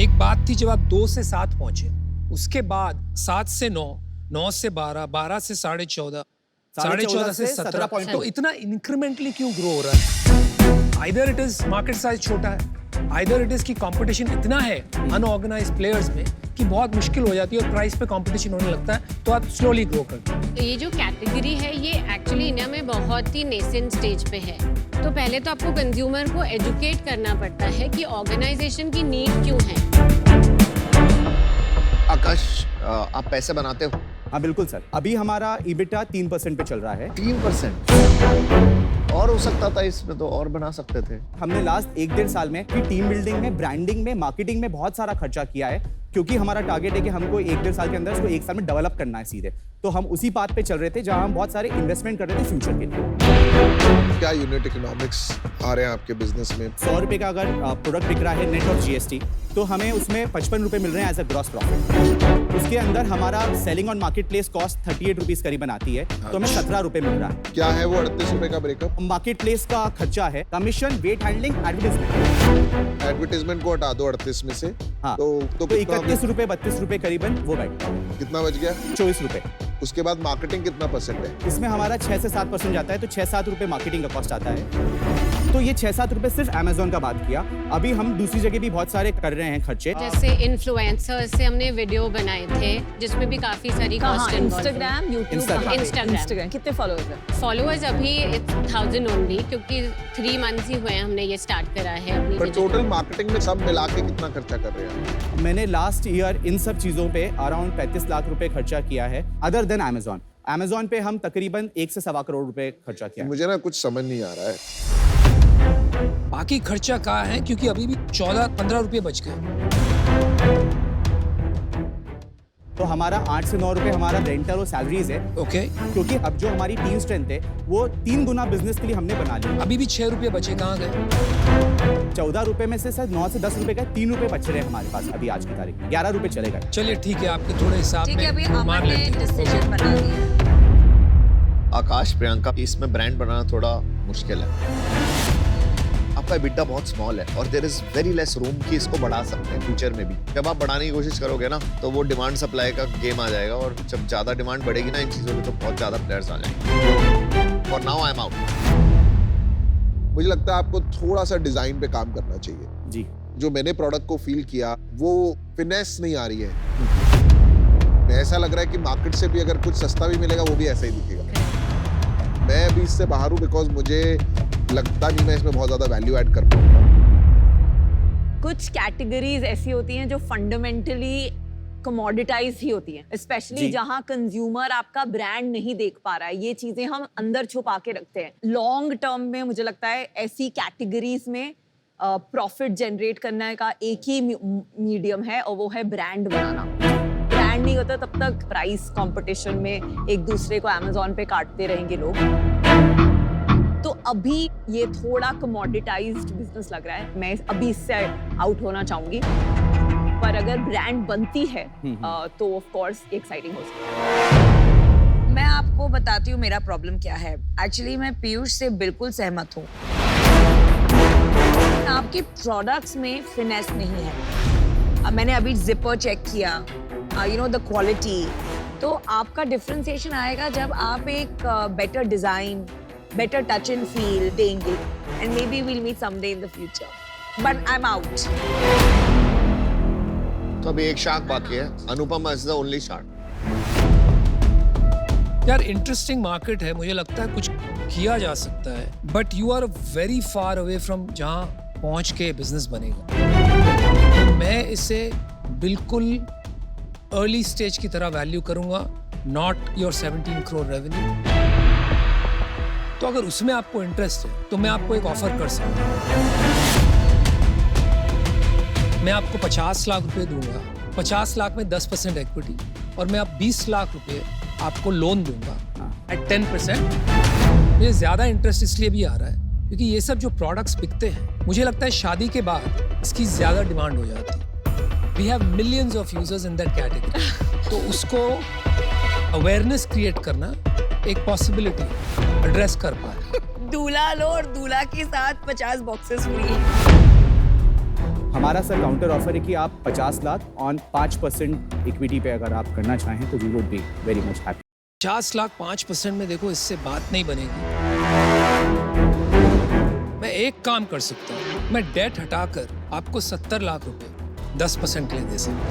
Speaker 2: एक बात थी जब आप 2 से 7 पहुंचे, उसके बाद 7 से 9, 9 से 12, 12 से 14.5, 14.5 से 17, तो इतना इंक्रीमेंटली क्यों ग्रो हो रहा है? Either it is market size छोटा है, आइदर इट इज की कंपटीशन इतना है अनऑर्गेनाइज्ड प्लेयर्स में कि बहुत मुश्किल हो जाती है और प्राइस पे कंपटीशन होने लगता है, तो आप स्लोली ग्रो करते हैं।
Speaker 8: ये जो कैटेगरी है ये एक्चुअली इंडिया में बहुत ही नेसेंट स्टेज पे है। तो पहले तो आपको कंज्यूमर को एजुकेट करना पड़ता है कि ऑर्गेनाइजेशन की नीड क्यों है।
Speaker 5: आकाश, आप पैसे बनाते हो?
Speaker 9: हाँ बिल्कुल सर, अभी हमारा EBITDA 3% पे चल रहा है।
Speaker 5: 3%? और हो सकता था इसमें, तो और बना सकते थे।
Speaker 9: हमने लास्ट 1-1.5 साल में टीम बिल्डिंग में, ब्रांडिंग में, मार्केटिंग में बहुत सारा खर्चा किया है, क्योंकि हमारा टारगेट है कि हमको 1-1.5 साल के अंदर इसको 1 साल में डेवलप करना है सीधे। तो हम उसी बात पे चल रहे थे जहां हम बहुत सारे इन्वेस्टमेंट कर रहे थे फ्यूचर के लिए।
Speaker 7: क्या यूनिट इकोनॉमिक्स आ रहे हैं आपके बिजनेस में?
Speaker 9: 100 रुपए का अगर प्रोडक्ट बिक रहा है नेट ऑफ GST, तो हमें उसमें 55 रुपए मिल रहे हैं एज अ ग्रॉस प्रॉफिट। उसके अंदर हमारा selling on market place cost 38 rupees करीबन आती है, तो हमें 17 रुपए मिल रहा है।
Speaker 7: क्या है वो 38 रुपए का ब्रेकअप?
Speaker 9: मार्केट प्लेस का खर्चा है commission, weight handling, advertisement.
Speaker 7: Advertisement को हटा दो 38 में से,
Speaker 9: हाँ,
Speaker 7: तो
Speaker 9: 31 रुपए 32 रुपए करीबन वो बैठता है।
Speaker 7: कितना बच गया?
Speaker 9: 24 रुपए।
Speaker 7: उसके बाद मार्केटिंग कितना % है?
Speaker 9: इसमें हमारा 6 से 7% जाता है, तो 6-7 रुपए मार्केटिंग का कॉस्ट आता है। तो ये 6-7 रुपए सिर्फ Amazon का बात किया। अभी हम दूसरी जगह भी बहुत सारे कर रहे हैं खर्चे।
Speaker 8: जैसे इन्फ्लुएंसर्स से हमने वीडियो बनाए थे जिसमें भी काफी सारी कॉस्ट इन्वॉल्व है।
Speaker 6: Instagram, YouTube,
Speaker 8: Instagram.
Speaker 6: इंस्टाग्राम कितने फॉलोअर्स हैं?
Speaker 8: फॉलोअर्स अभी 1000 ओनली, क्योंकि 3 मंथ्स ही हुए हैं हमने ये स्टार्ट करा है अपनी
Speaker 7: पर
Speaker 8: digital-
Speaker 7: टोटल मार्केटिंग में सब मिला के कितना खर्चा कर रहे हैं?
Speaker 9: मैंने लास्ट ईयर इन सब चीजों पे अराउंड 35 लाख रुपए खर्चा किया है, अदर देन Amazon पे हम तकरीबन 1 से 1.25 करोड़ रुपए खर्चा किया है।
Speaker 7: मुझे ना कुछ समझ नहीं आ रहा है।
Speaker 2: बाकी खर्चा कहाँ है, क्योंकि अभी भी 14-15 रुपये बच गए।
Speaker 9: तो हमारा 8 से 9 रुपए हमारा रेंटल और सैलरीज है,
Speaker 2: ओके,
Speaker 9: क्योंकि अब जो हमारी टीम स्ट्रेंथ है वो 3 गुना बिजनेस के लिए हमने बना ली।
Speaker 2: अभी भी 6 रुपये बचे, कहाँ गए?
Speaker 9: 14 रुपए में से सर 9 से 10 रुपए का 3 रुपए बच रहे हैं हमारे पास अभी आज की तारीख में। 11 रुपए चलेगा।
Speaker 2: चलिए ठीक है, आपके थोड़े हिसाब
Speaker 4: ठीक है, अभी
Speaker 2: में मान
Speaker 4: अमन ने
Speaker 2: लेते हैं।
Speaker 4: डिसीजन बना लिया।
Speaker 5: आकाश, प्रियंका, इसमें ब्रांड बनाना थोड़ा मुश्किल है। आपका EBITDA बहुत स्मॉल है और there is very less room कि इसको बढ़ा सकते हैं फ्यूचर में भी। जब आप बढ़ाने की कोशिश करोगे ना, तो वो डिमांड सप्लाई का गेम आ जाएगा, और जब ज्यादा डिमांड बढ़ेगी ना इन चीजों की, तो बहुत ज्यादा प्लेयर्स आ जाएंगे। For now I am out.
Speaker 7: मुझे लगता है आपको थोड़ा सा डिजाइन पे काम करना चाहिए।
Speaker 9: जी,
Speaker 7: जो मैंने प्रोडक्ट को फील किया, वो फिनेस नहीं आ रही है। ऐसा लग रहा है कि मार्केट से भी अगर कुछ सस्ता भी मिलेगा, वो भी ऐसा ही दिखेगा। मैं अभी इससे बाहर हूँ, बिकॉज मुझे लगता नहीं मैं इसमें बहुत ज्यादा वैल्यू ऐड कर पाऊंगा।
Speaker 6: कुछ कैटेगरीज ऐसी होती हैं जो फंडामेंटली कमोडिटाइज ही होती हैं, स्पेशली जहां कंज्यूमर आपका ब्रांड नहीं देख पा रहा है। ये चीजें हम अंदर छुपा के रखते हैं। लॉन्ग टर्म में मुझे लगता है ऐसी कैटेगरीज में प्रॉफिट जनरेट करने का एक ही मीडियम है, और वो है ब्रांड बनाना। ब्रांड नहीं होता तब तक प्राइस कंपटीशन में एक दूसरे को Amazon पे काटते रहेंगे लोग। तो अभी ये थोड़ा कमोडिटाइज्ड बिजनेस लग रहा है। मैं अभी इससे आउट होना चाहूंगी, पर अगर ब्रांड बनती है तो ऑफ कोर्स एक्साइटिंग हो सकता है।
Speaker 4: मैं आपको बताती हूँ मेरा प्रॉब्लम क्या है। एक्चुअली मैं पीयूष से बिल्कुल सहमत हूँ। आपके प्रोडक्ट्स में फिनेस नहीं है। मैंने अभी जिपर चेक किया, यू नो द क्वालिटी, तो आपका डिफरेंशिएशन आएगा जब आप एक better design, better touch and feel देंगे, and maybe we'll meet someday in the future. But I'm out.
Speaker 5: तो अभी एक शार्क बाकी है। Anupama is the only shark.
Speaker 2: यार इंटरेस्टिंग मार्केट है, मुझे लगता है कुछ किया जा सकता है, but you are very far away from जहां पहुंच के बिजनेस बनेगा। मैं इसे बिल्कुल अर्ली स्टेज की तरह वैल्यू करूंगा, नॉट योर 17 करोड़ रेवेन्यू। तो अगर उसमें आपको इंटरेस्ट है तो मैं आपको एक ऑफर कर सकता हूँ। मैं आपको 50 लाख रुपए दूंगा, 50 लाख में 10% इक्विटी, और मैं आप 20 लाख रुपए आपको लोन दूंगा एट 10%। मुझे ज्यादा इंटरेस्ट इसलिए भी आ रहा है क्योंकि ये सब जो प्रोडक्ट्स बिकते हैं, मुझे लगता है शादी के बाद इसकी ज्यादा डिमांड हो जाती है। We have millions of users in that category, तो उसको अवेयरनेस क्रिएट करना एक पॉसिबिलिटी एड्रेस कर पाए।
Speaker 4: दूल्हा लो और दूल्हा के साथ 50 बॉक्सेस फ्री।
Speaker 9: हमारा सर काउंटर ऑफर है कि आप 50 लाख ऑन 5% इक्विटी पे अगर आप करना चाहें तो we would be very much happy.
Speaker 2: 50 lakh 5% में देखो, इससे बात नहीं बनेगी। मैं एक काम कर सकता हूँ, मैं डेट हटाकर आपको 70 लाख रुपए 10% के लिए दे सकता हूँ,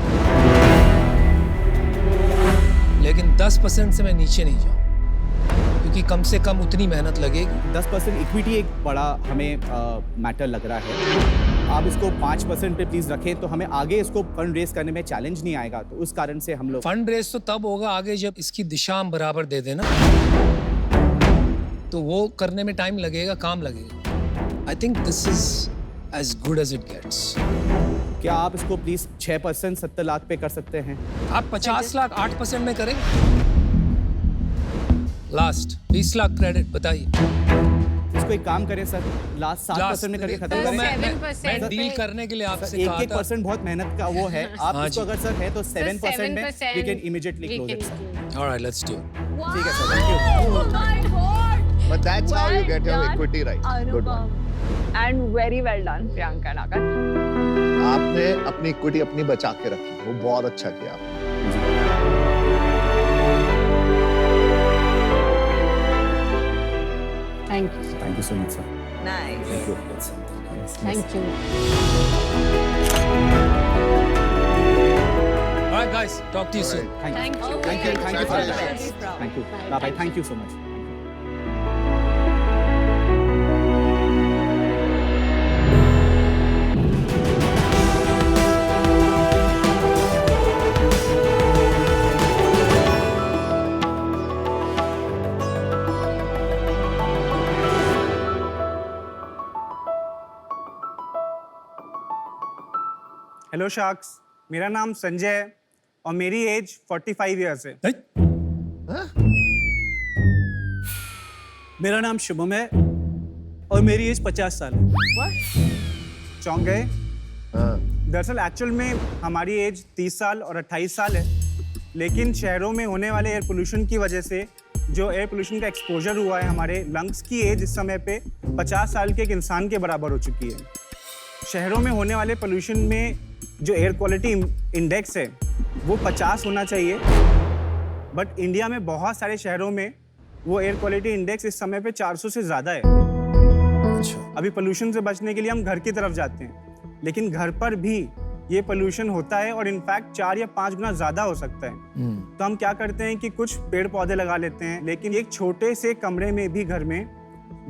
Speaker 2: लेकिन 10% से मैं नीचे नहीं जाऊँ, क्योंकि कम से कम उतनी मेहनत लगेगी।
Speaker 9: 10% इक्विटी एक बड़ा हमें मैटर लग रहा है। आप इसको 5% पे प्लीज रखें तो हमें आगे इसको फंड रेज करने में चैलेंज नहीं आएगा, तो उस कारण से हम लोग
Speaker 2: फंड रेज तो तब होगा आगे जब इसकी दिशा हम बराबर दे देना, तो वो करने में टाइम लगेगा, काम लगेगा। I think this is as good as it gets.
Speaker 9: क्या आप इसको प्लीज 6% 70 लाख पे कर सकते हैं?
Speaker 2: आप 50 लाख 8% में करें। लास्ट 20 लाख क्रेडिट बताइए।
Speaker 9: इसको एक काम करें सर, लास्ट 7% में करके खत्म करें।
Speaker 2: मैं डील करने के लिए आपसे कहा
Speaker 9: एक
Speaker 2: था।
Speaker 9: परसेंट बहुत मेहनत का वो है। आप
Speaker 2: हाँ
Speaker 9: इसको
Speaker 2: जी।
Speaker 9: अगर सर है तो 7% में
Speaker 8: 7%
Speaker 9: we can immediately close it sir.
Speaker 2: All right, let's do it.
Speaker 9: ठीक है sir, thank you.
Speaker 6: Oh my God!
Speaker 7: But that's how you
Speaker 6: Well
Speaker 7: get your
Speaker 6: done,
Speaker 7: equity right. Good one.
Speaker 6: Anupam. And very well done, Priyanka Nagar.
Speaker 7: आपने अपनी इक्विटी अपनी बचा के रखी, वो बहुत अच्छा किया आपने।
Speaker 8: Thank you,
Speaker 9: thank you so much sir.
Speaker 4: Nice.
Speaker 8: Thank you.
Speaker 2: All right, guys, talk to you soon.
Speaker 9: Thank you
Speaker 8: Thank you.
Speaker 9: Thank you thank you
Speaker 7: Thank you.
Speaker 9: For thank you bye, thank you so much.
Speaker 3: Hello sharks, मेरा नाम संजय है और मेरी एज 45 इयर्स है।
Speaker 2: Hey,
Speaker 10: मेरा नाम शुभम है और मेरी एज 50 साल है।
Speaker 3: चौंक गए?
Speaker 7: हाँ,
Speaker 3: दरअसल एक्चुअल में हमारी एज 30 साल और 28 साल है, लेकिन शहरों में होने वाले एयर पोल्यूशन की वजह से जो एयर पोल्यूशन का एक्सपोजर हुआ है, हमारे लंग्स की एज इस समय पे 50 साल के एक इंसान के बराबर हो चुकी है। शहरों में होने वाले पोल्यूशन में जो एयर क्वालिटी इंडेक्स है वो 50 होना चाहिए, बट इंडिया में बहुत सारे शहरों में वो एयर क्वालिटी इंडेक्स इस समय पे 400 से ज़्यादा है।
Speaker 2: अच्छा,
Speaker 3: अभी पोल्यूशन से बचने के लिए हम घर की तरफ जाते हैं, लेकिन घर पर भी ये पोल्यूशन होता है और इनफैक्ट 4 या 5 गुना ज़्यादा हो सकता है। तो हम क्या करते हैं कि कुछ पेड़ पौधे लगा लेते हैं, लेकिन एक छोटे से कमरे में भी घर में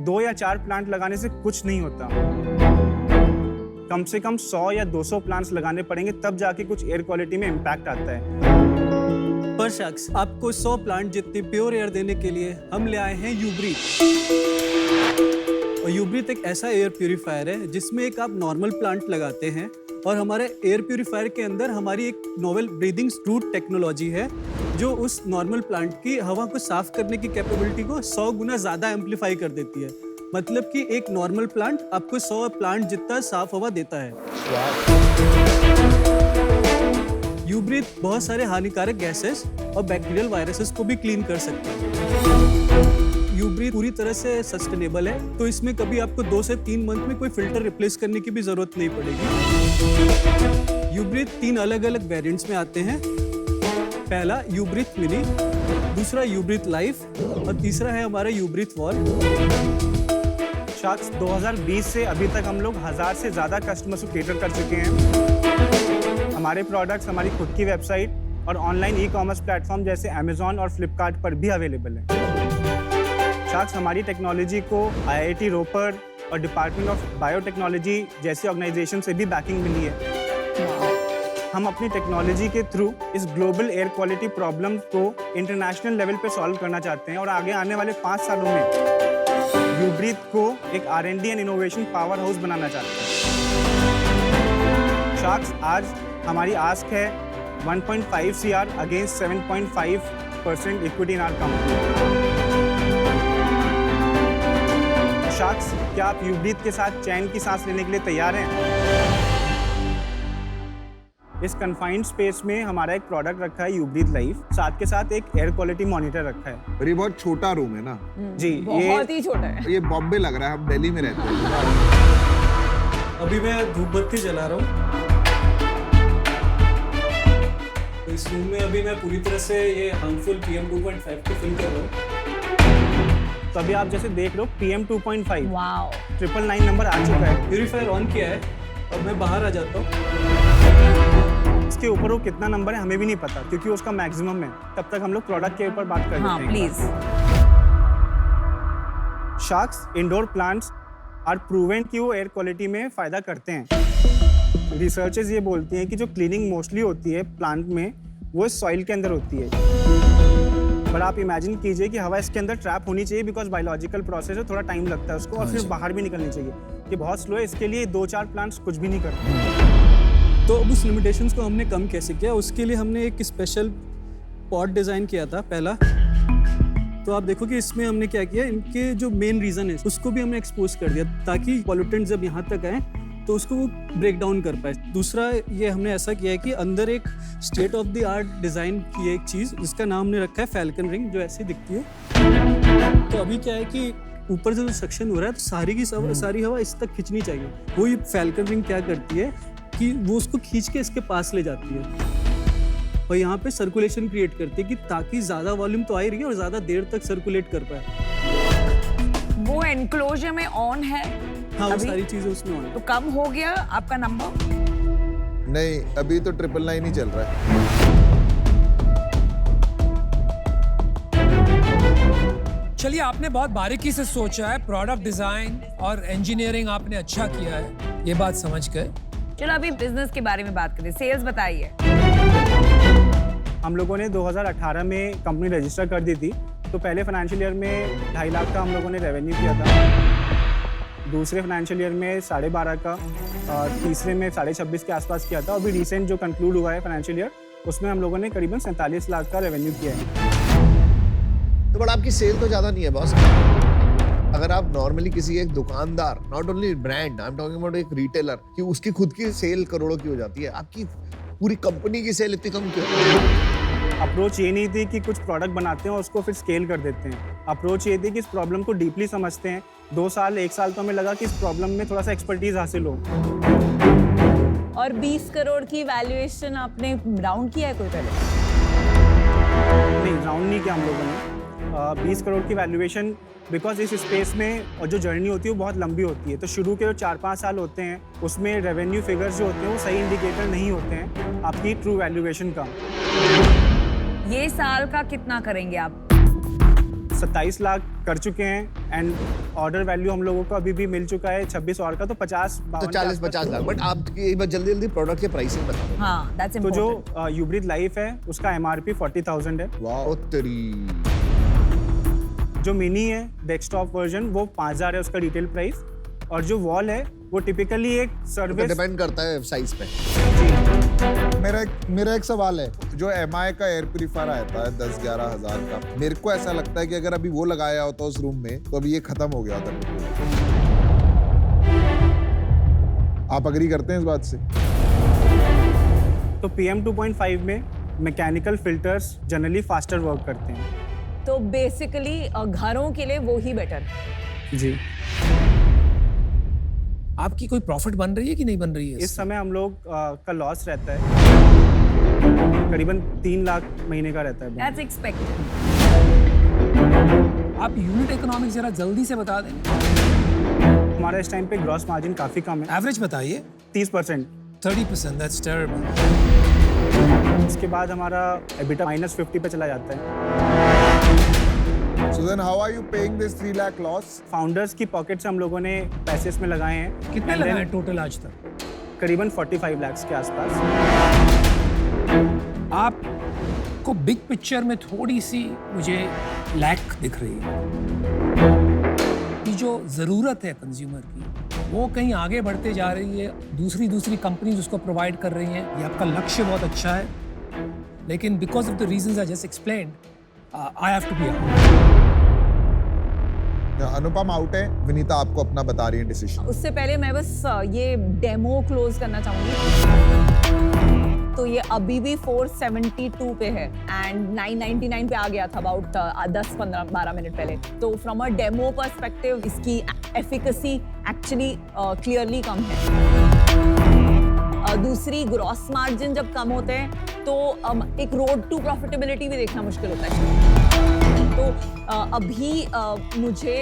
Speaker 3: 2 या 4 प्लांट लगाने से कुछ नहीं होता। कम से कम 100 या 200 प्लांट्स लगाने पड़ेंगे, तब जाके कुछ एयर क्वालिटी में इम्पैक्ट आता है।
Speaker 10: पर शख्स आपको 100 प्लांट जितनी प्योर एयर देने के लिए हम ले आए हैं यूब्रीथ। और यूब्रीथ एक ऐसा एयर प्यूरीफायर है जिसमें एक आप नॉर्मल प्लांट लगाते हैं और हमारे एयर प्यूरीफायर के अंदर हमारी एक नोवेल ब्रीदिंग रूट टेक्नोलॉजी है जो उस नॉर्मल प्लांट की हवा को साफ करने की कैपेबिलिटी को 100 गुना ज़्यादा एम्पलीफाई कर देती है। मतलब कि एक नॉर्मल प्लांट आपको 100 प्लांट जितना साफ हवा देता है। यूब्रीथ बहुत सारे हानिकारक गैसेस और बैक्टीरियल वायरसेस को भी क्लीन कर सकता है। यूब्रीथ पूरी तरह से सस्टेनेबल है, तो इसमें कभी आपको 2 से 3 मंथ में कोई फिल्टर रिप्लेस करने की भी जरूरत नहीं पड़ेगी। यूब्रीथ 3 अलग अलग वेरिएंट्स में आते हैं। पहला यूब्रीथ मिनी, दूसरा यूब्रीथ लाइफ और तीसरा है हमारा यूब्रीथ वॉल।
Speaker 3: शार्क्स 2020 से अभी तक हम लोग 1000 से ज़्यादा कस्टमर्स को केटर कर चुके हैं। हमारे प्रोडक्ट्स हमारी खुद की वेबसाइट और ऑनलाइन ई-कॉमर्स प्लेटफॉर्म जैसे अमेजॉन और फ्लिपकार्ट पर भी अवेलेबल है। शार्क्स हमारी टेक्नोलॉजी को IIT रोपर और डिपार्टमेंट ऑफ बायोटेक्नोलॉजी जैसी ऑर्गेनाइजेशन से भी बैकिंग मिली है। हम अपनी टेक्नोलॉजी के थ्रू इस ग्लोबल एयर क्वालिटी प्रॉब्लम को इंटरनेशनल लेवल पे सॉल्व करना चाहते हैं और आगे आने वाले 5 सालों में यूब्रीथ को एक R&D and innovation power house बनाना चाहते हैं। शार्क्स आज हमारी आस्क है 1.5 CR against 7.5% equity in our company.
Speaker 9: Sharks, क्या आप यूब्रीथ के साथ चैन की सांस लेने के लिए तैयार हैं? इस कन्फाइंड स्पेस में हमारा एक प्रोडक्ट रखा है यूब्रीथ लाइफ, साथ के साथ एक एयर क्वालिटी मॉनिटर रखा है।
Speaker 7: और ये बहुत छोटा रूम है ना?
Speaker 9: जी,
Speaker 6: बहुत ही छोटा है।
Speaker 7: ये बॉम्बे लग रहा है, हम दिल्ली में रहते हैं।
Speaker 10: अभी मैं धूप बत्ती जला रहा हूँ। तो इस रूम में अभी मैं पूरी तरह से ये हार्मफुल PM 2.5 को फिल कर रहा हूँ।
Speaker 9: तो अभी आप जैसे देख रहे हो PM 2.5
Speaker 6: वाओ
Speaker 9: 999 नंबर आ चुका है।
Speaker 10: प्यूरीफायर ऑन किया है और मैं बाहर आ जाता हूँ।
Speaker 9: इसके ऊपर वो कितना नंबर है हमें भी नहीं पता, क्योंकि उसका मैक्सिमम है। तब तक हम लोग प्रोडक्ट के ऊपर बात कर
Speaker 4: हाँ
Speaker 9: लेते हैं।
Speaker 4: Please.
Speaker 9: Sharks indoor plants are proven कि वो एयर क्वालिटी में फ़ायदा करते हैं। रिसर्चर्स ये बोलती हैं कि जो क्लीनिंग मोस्टली होती है प्लांट में, वो सॉइल के अंदर होती है। पर आप इमेजिन कीजिए कि हवा इसके अंदर ट्रैप होनी चाहिए, बिकॉज बायोलॉजिकल प्रोसेस है, थोड़ा टाइम लगता है उसको, और फिर बाहर भी निकलनी चाहिए। ये बहुत स्लो है, इसके लिए 2-4 प्लांट्स कुछ भी नहीं करते।
Speaker 10: तो अब उस लिमिटेशंस को हमने कम कैसे किया, उसके लिए हमने एक स्पेशल पॉट डिज़ाइन किया था पहला। तो आप देखो कि इसमें हमने क्या किया, इनके जो मेन रीज़न है उसको भी हमने एक्सपोज कर दिया, ताकि पॉल्यूटेंट जब यहाँ तक आए तो उसको वो ब्रेक डाउन कर पाए। दूसरा ये हमने ऐसा किया है कि अंदर एक state of the art design की एक चीज़, जिसका नाम हमने रखा है फैल्कन रिंग, जो ऐसी दिखती है। तो अभी क्या है कि ऊपर से जो सक्शन हो रहा है, तो सारी हवा इस तक खींचनी चाहिए। वो ये फैल्कन रिंग क्या करती है कि वो उसको खींच के इसके पास ले जाती है और यहाँ पे सर्कुलेशन क्रिएट करती है, कि ताकि ज़्यादा वॉल्यूम तो आ ही रही है और ज़्यादा देर तक सर्कुलेट कर पाए।
Speaker 4: वो एनक्लोजर में ऑन है
Speaker 10: हाँ, वो
Speaker 4: अभी?
Speaker 10: सारी चीज़ें उसमें ऑन है।
Speaker 4: तो कम हो गया आपका नंबर?
Speaker 7: नहीं, अभी तो 999 ही चल रहा है।
Speaker 2: चलिए, आपने बहुत बारीकी से सोचा है, प्रोडक्ट डिजाइन और इंजीनियरिंग आपने अच्छा किया है, ये बात समझ गए।
Speaker 4: चलो अभी बिजनेस के बारे में बात करें, सेल्स बताइए।
Speaker 9: हम लोगों ने 2018 में कंपनी रजिस्टर कर दी थी। तो पहले फाइनेंशियल ईयर में 2.5 लाख का हम लोगों ने रेवेन्यू किया था, दूसरे फाइनेंशियल ईयर में 12.5 का, और तीसरे में 26.5 के आसपास किया था। अभी रिसेंट जो कंक्लूड हुआ है फाइनेंशियल ईयर, उसमें हम लोगों ने करीबन 47 लाख का रेवेन्यू किया है।
Speaker 5: तो बट आपकी सेल तो ज्यादा नहीं है बॉस। अगर आप नॉर्मली किसी एक दुकानदार, not only brand, I am talking about एक रिटेलर, कि उसकी खुद की सेल करोड़ों की हो जाती है, आपकी पूरी कंपनी की सेल इतनी कम क्यों?
Speaker 9: अप्रोच ये नहीं थी कि कुछ प्रोडक्ट बनाते हैं और उसको फिर स्केल कर देते हैं। अप्रोच ये थी कि इस प्रॉब्लम को डीपली समझते हैं। 2 साल 1 साल तो हमें लगा कि इस प्रॉब्लम में थोड़ा सा एक्सपर्टीज हासिल हो।
Speaker 6: और 20 करोड़ की वैल्यूएशन आपने राउंड किया है कोई पहले?
Speaker 9: नहीं, राउंड नहीं किया हम लोगों ने। 20 करोड़ की वैल्यूएशन, बिकॉज इस स्पेस में और जो जर्नी होती है वो बहुत लंबी होती है। तो शुरू के जो 4-5 साल होते हैं, उसमें रेवेन्यू फिगर्स जो होते हैं वो सही इंडिकेटर नहीं होते हैं आपकी ट्रू वैल्यूएशन का।
Speaker 4: ये साल का कितना करेंगे आप?
Speaker 9: 27 लाख कर चुके हैं, एंड ऑर्डर वैल्यू हम लोगों को अभी भी मिल चुका है 26 और का, तो 50-52
Speaker 5: तो 40-50 लाख। बट आप एक बार जल्दी प्रोडक्ट के प्राइसिंग बता दो।
Speaker 4: हाँ, दैट्स
Speaker 9: तो
Speaker 4: इम्पोर्टेंट।
Speaker 9: जो यूब्रीथ लाइफ है उसका MRP 40,000 है।
Speaker 5: वाओ तेरी।
Speaker 9: जो मिनी है डेस्कटॉप वर्जन, वो 5,000 है उसका रिटेल प्राइस। और जो वॉल है वो टिपिकली एक सर्विस
Speaker 5: डिपेंड करता है साइज पे।
Speaker 7: मेरा एक सवाल है, जो MI का एयर प्यूरीफायर आता है 10-11 हजार का, मेरे को ऐसा लगता है कि अगर अभी वो लगाया होता उस रूम में तो अभी ये खत्म हो गया होता। आप अग्री करते हैं इस बात से?
Speaker 9: तो PM 2.5 में mechanical filters generally faster work करते हैं।
Speaker 6: तो बेसिकली घरों के लिए वो ही बेटर है।
Speaker 9: जी,
Speaker 2: आपकी कोई प्रॉफिट बन रही है कि नहीं बन रही है?
Speaker 9: इस समय हम लोग का लॉस रहता है, करीबन 3 लाख महीने का रहता है।
Speaker 4: That's expected.
Speaker 2: आप यूनिट इकोनॉमिक्स जरा जल्दी से बता दें।
Speaker 9: हमारा इस टाइम पे ग्रॉस मार्जिन काफी कम है,
Speaker 2: एवरेज बताइए।
Speaker 9: 30%।
Speaker 2: 30%, दैट्स टेरिबल।
Speaker 9: इसके बाद हमारा EBITDA -50 पे चला जाता है।
Speaker 7: So then how are you paying this 3 lakh loss?
Speaker 9: Founders की पॉकेट से हम लोगों ने पैसे इसमें लगाए हैं।
Speaker 2: कितने
Speaker 9: And then
Speaker 2: लगाए टोटल आज तक?
Speaker 9: करीबन 45 लाख के आसपास।
Speaker 2: आपको बिग पिक्चर में थोड़ी सी मुझे लैक दिख रही है। कि जो ज़रूरत है कंज्यूमर की, वो कहीं आगे बढ़ते जा रही है, दूसरी कंपनीज उसको प्रोवाइड कर रही हैं। ये आपका लक्ष्य बहुत अच्छा है, लेकिन because of the reasons I just explained, I have to be out.
Speaker 7: Anupam out है, विनीता आपको अपना बता रही है डिसीजन।
Speaker 6: उससे पहले मैं बस ये डेमो क्लोज करना चाहूंगी। तो ये अभी भी 472 पे है एंड 999 पे आ गया था अबाउट 10-15-12 मिनट पहले। तो फ्रॉम अ डेमो पर्सपेक्टिव इसकी एफिकेसी एक्चुअली क्लियरली कम है। दूसरी ग्रॉस मार्जिन जब कम होते हैं तो एक रोड टू प्रॉफिटेबिलिटी भी देखना मुश्किल होता है। तो अभी मुझे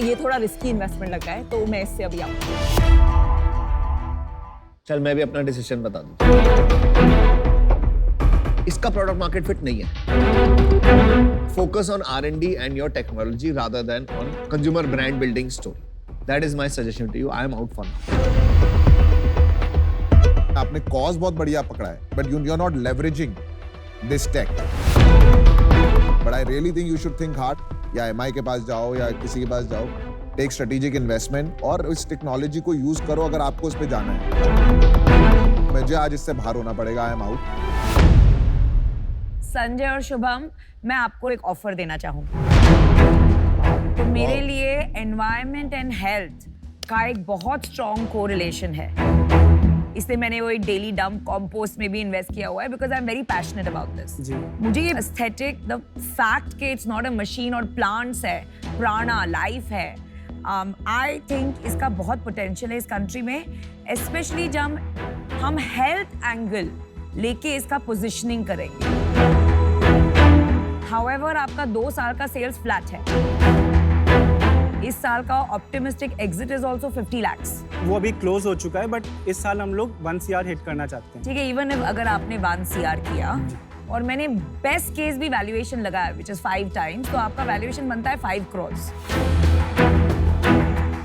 Speaker 6: ये थोड़ा रिस्की इन्वेस्टमेंट लग रहा है, तो मैं इससे अभी आऊँ।
Speaker 5: चल मैं भी अपना डिसीजन बता दूं। इसका प्रोडक्ट मार्केट फिट नहीं है। Focus on R&D and your technology rather than on consumer brand building story. That is my suggestion to you. I am out for now.
Speaker 7: आपने कॉज बहुत बढ़िया पकड़ा है, but you are not leveraging this tech. But I really think you should think hard. या MI के पास जाओ या किसी के पास जाओ, टेक स्ट्रेटेजिक इन्वेस्टमेंट और इस टेक्नोलॉजी को यूज करो अगर आपको उस पे जाना है। मुझे आज इससे बाहर होना पड़ेगा। आई एम आउट।
Speaker 4: संजय और शुभम, मैं आपको एक ऑफर देना चाहूंगी। तो मेरे लिए एनवायरनमेंट एंड हेल्थ का एक बहुत स्ट्रॉन्ग कोरिलेशन है। इसलिए मैंने वो डेली डंप कंपोस्ट में भी इन्वेस्ट किया हुआ है because I am very passionate about this. मुझे ये एस्थेटिक, द फैक्ट कि इट्स नॉट अ मशीन और प्लांट्स है, प्राणा लाइफ है, आई थिंक इसका बहुत पोटेंशियल है इस कंट्री में, स्पेशली जब हम हेल्थ एंगल लेके इसका पोजिशनिंग करेंगे। हाउएवर आपका 2 साल का सेल्स फ्लैट है। इस साल का optimistic exit is also 50 lakhs।
Speaker 3: वो अभी क्लोज हो चुका है, बट इस साल हम लोग 1 CR हिट करना चाहते हैं।
Speaker 4: ठीक है, इवन अगर आपने 1 CR किया और मैंने बेस्ट केस भी वैल्यूएशन लगाया विच इज 5 times, तो आपका वैल्यूएशन बनता है 5 crores।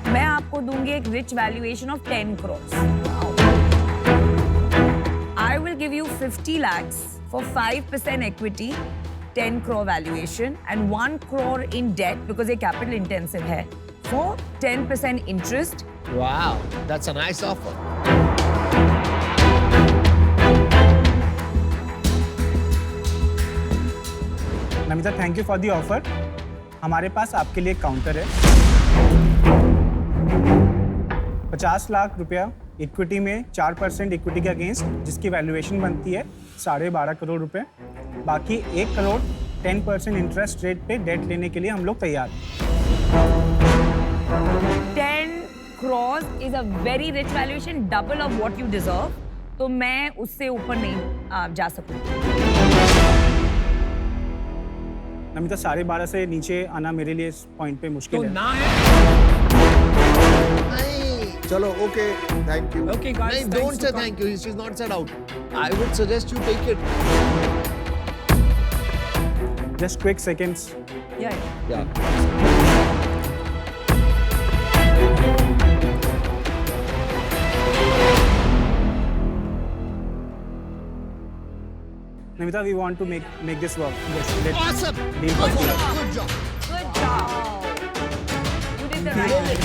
Speaker 4: मैं आपको दूंगी एक rich valuation of 10 crores। I will give you 50 lakhs for 5% equity, 10 crore valuation and 1 crore in debt because ये capital intensive है, for 10% interest.
Speaker 5: Wow, that's a nice offer.
Speaker 3: Namita, thank you for the offer. हमारे पास आपके लिए काउंटर है। 50 लाख रुपया इक्विटी में 4% इक्विटी के अगेंस्ट, जिसकी वैल्यूएशन बनती है 12.5 करोड़ रुपए। बाकी 1 करोड़ 10% इंटरेस्ट रेट पे डेट लेने के लिए हम लोग तैयार हैं।
Speaker 4: 10 crores is a very rich valuation, double of what you deserve. तो मैं उससे ऊपर नहीं जा सकूंगी।
Speaker 3: नमिता, 12.5 से नीचे आना मेरे लिए इस पॉइंट पे मुश्किल
Speaker 2: तो
Speaker 3: है।
Speaker 2: ना है।
Speaker 7: चलो okay, thank you.
Speaker 2: Okay, guys.
Speaker 7: नहीं,
Speaker 2: thanks
Speaker 7: don't
Speaker 2: for
Speaker 7: say
Speaker 2: coming.
Speaker 7: thank you. She's not said out. I would suggest you take it.
Speaker 3: Just quick seconds.
Speaker 7: Yeah.
Speaker 3: Namita, we want to make this work. Yes,
Speaker 5: Awesome.
Speaker 3: deal for deal.
Speaker 5: Good job.
Speaker 4: Good job. You did the right thing.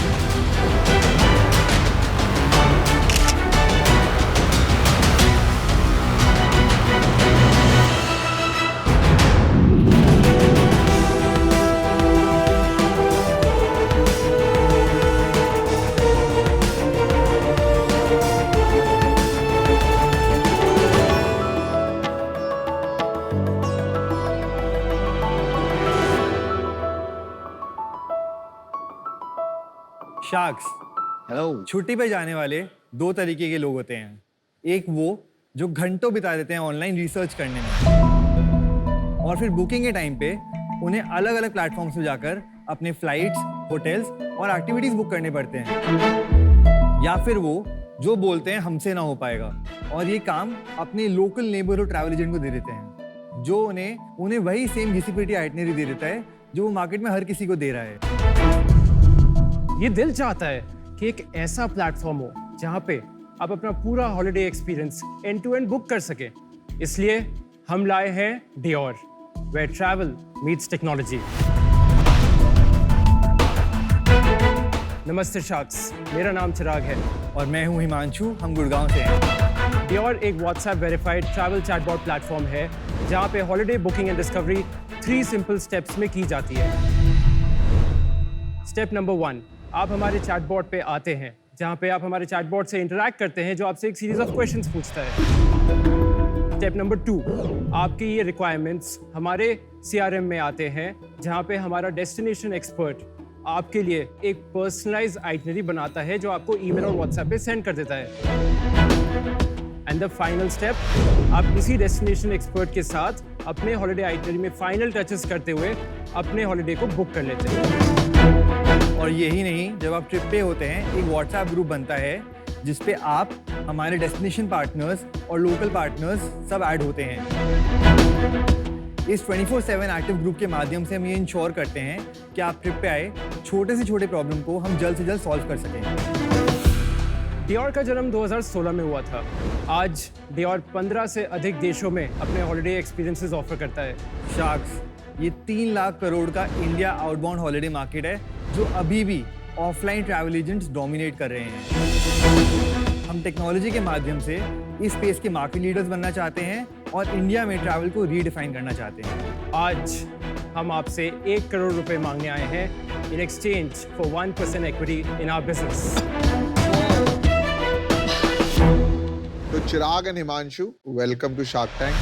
Speaker 9: Sharks,
Speaker 5: Hello.
Speaker 9: छुट्टी पे जाने वाले 2 तरीके के लोग होते हैं। एक वो जो घंटों बिता देते हैं ऑनलाइन रिसर्च करने में, और फिर बुकिंग के टाइम पे उन्हें अलग अलग प्लेटफॉर्म्स पे जाकर अपने फ्लाइट्स, होटल्स और एक्टिविटीज बुक करने पड़ते हैं। या फिर वो जो बोलते हैं हमसे ना हो पाएगा और ये काम अपने लोकल नेबरहुड ट्रैवल एजेंट को दे देते हैं, जो उन्हें वही सेम घिसी-पिटी आइटनरी दे देता है जो वो मार्केट में हर किसी को दे रहा है।
Speaker 11: ये दिल चाहता है कि एक ऐसा प्लेटफॉर्म हो जहां पे आप अपना पूरा holiday experience end to end book कर सके। इसलिए हम लाए हैं Dior, where travel meets technology. नमस्ते शार्क्स, मेरा नाम चिराग है
Speaker 9: और मैं हूँ हिमांशु, हम गुड़गांव से हैं।
Speaker 11: डियोर एक WhatsApp verified travel chatbot platform है जहां पे holiday booking and discovery 3 simple steps में की जाती है। स्टेप नंबर 1, आप हमारे चैटबॉट पे आते हैं, जहाँ पे आप हमारे चैटबॉट से इंटरैक्ट करते हैं, जो आपसे एक सीरीज ऑफ क्वेश्चंस पूछता है। स्टेप नंबर 2, आपके ये रिक्वायरमेंट्स हमारे CRM में आते हैं, जहाँ पे हमारा डेस्टिनेशन एक्सपर्ट आपके लिए एक पर्सनलाइज्ड आइटनरी बनाता है, जो आपको ईमेल और व्हाट्सएप पे सेंड कर देता है। एंड द फाइनल स्टेप, आप इसी डेस्टिनेशन एक्सपर्ट के साथ अपने हॉलिडे आइटनरी में फाइनल टचेस करते हुए अपने हॉलिडे को बुक कर लेते हैं।
Speaker 12: और यही नहीं, जब आप ट्रिप पे होते हैं एक व्हाट्सएप ग्रुप बनता है जिस पे आप, हमारे डेस्टिनेशन पार्टनर्स और लोकल पार्टनर्स सब ऐड होते हैं। इस 24/7 एक्टिव ग्रुप के माध्यम से हम ये इंश्योर करते हैं कि आप ट्रिप पे आए, छोटे से छोटे प्रॉब्लम को हम जल्द से जल्द सॉल्व कर सकें।
Speaker 11: डियोर का जन्म 2016 में हुआ था। आज डियोर 15 से अधिक देशों में अपने हॉलिडे एक्सपीरियंसेस ऑफर करता है।
Speaker 12: शार्क्स, ये 3 लाख करोड़ का इंडिया आउटबाउंड हॉलिडे मार्केट है, जो अभी भी ऑफलाइन ट्रैवल एजेंट्स डोमिनेट कर रहे हैं। हम टेक्नोलॉजी के माध्यम से इस स्पेस के मार्केट लीडर्स बनना चाहते हैं और इंडिया में ट्रैवल को रीडिफाइन करना चाहते हैं।
Speaker 11: आज हम आपसे 1 करोड़ रुपए मांगने आए हैं in exchange for 1% equity in our business.
Speaker 7: तो Chirag and Himanshu, welcome to shark Tank.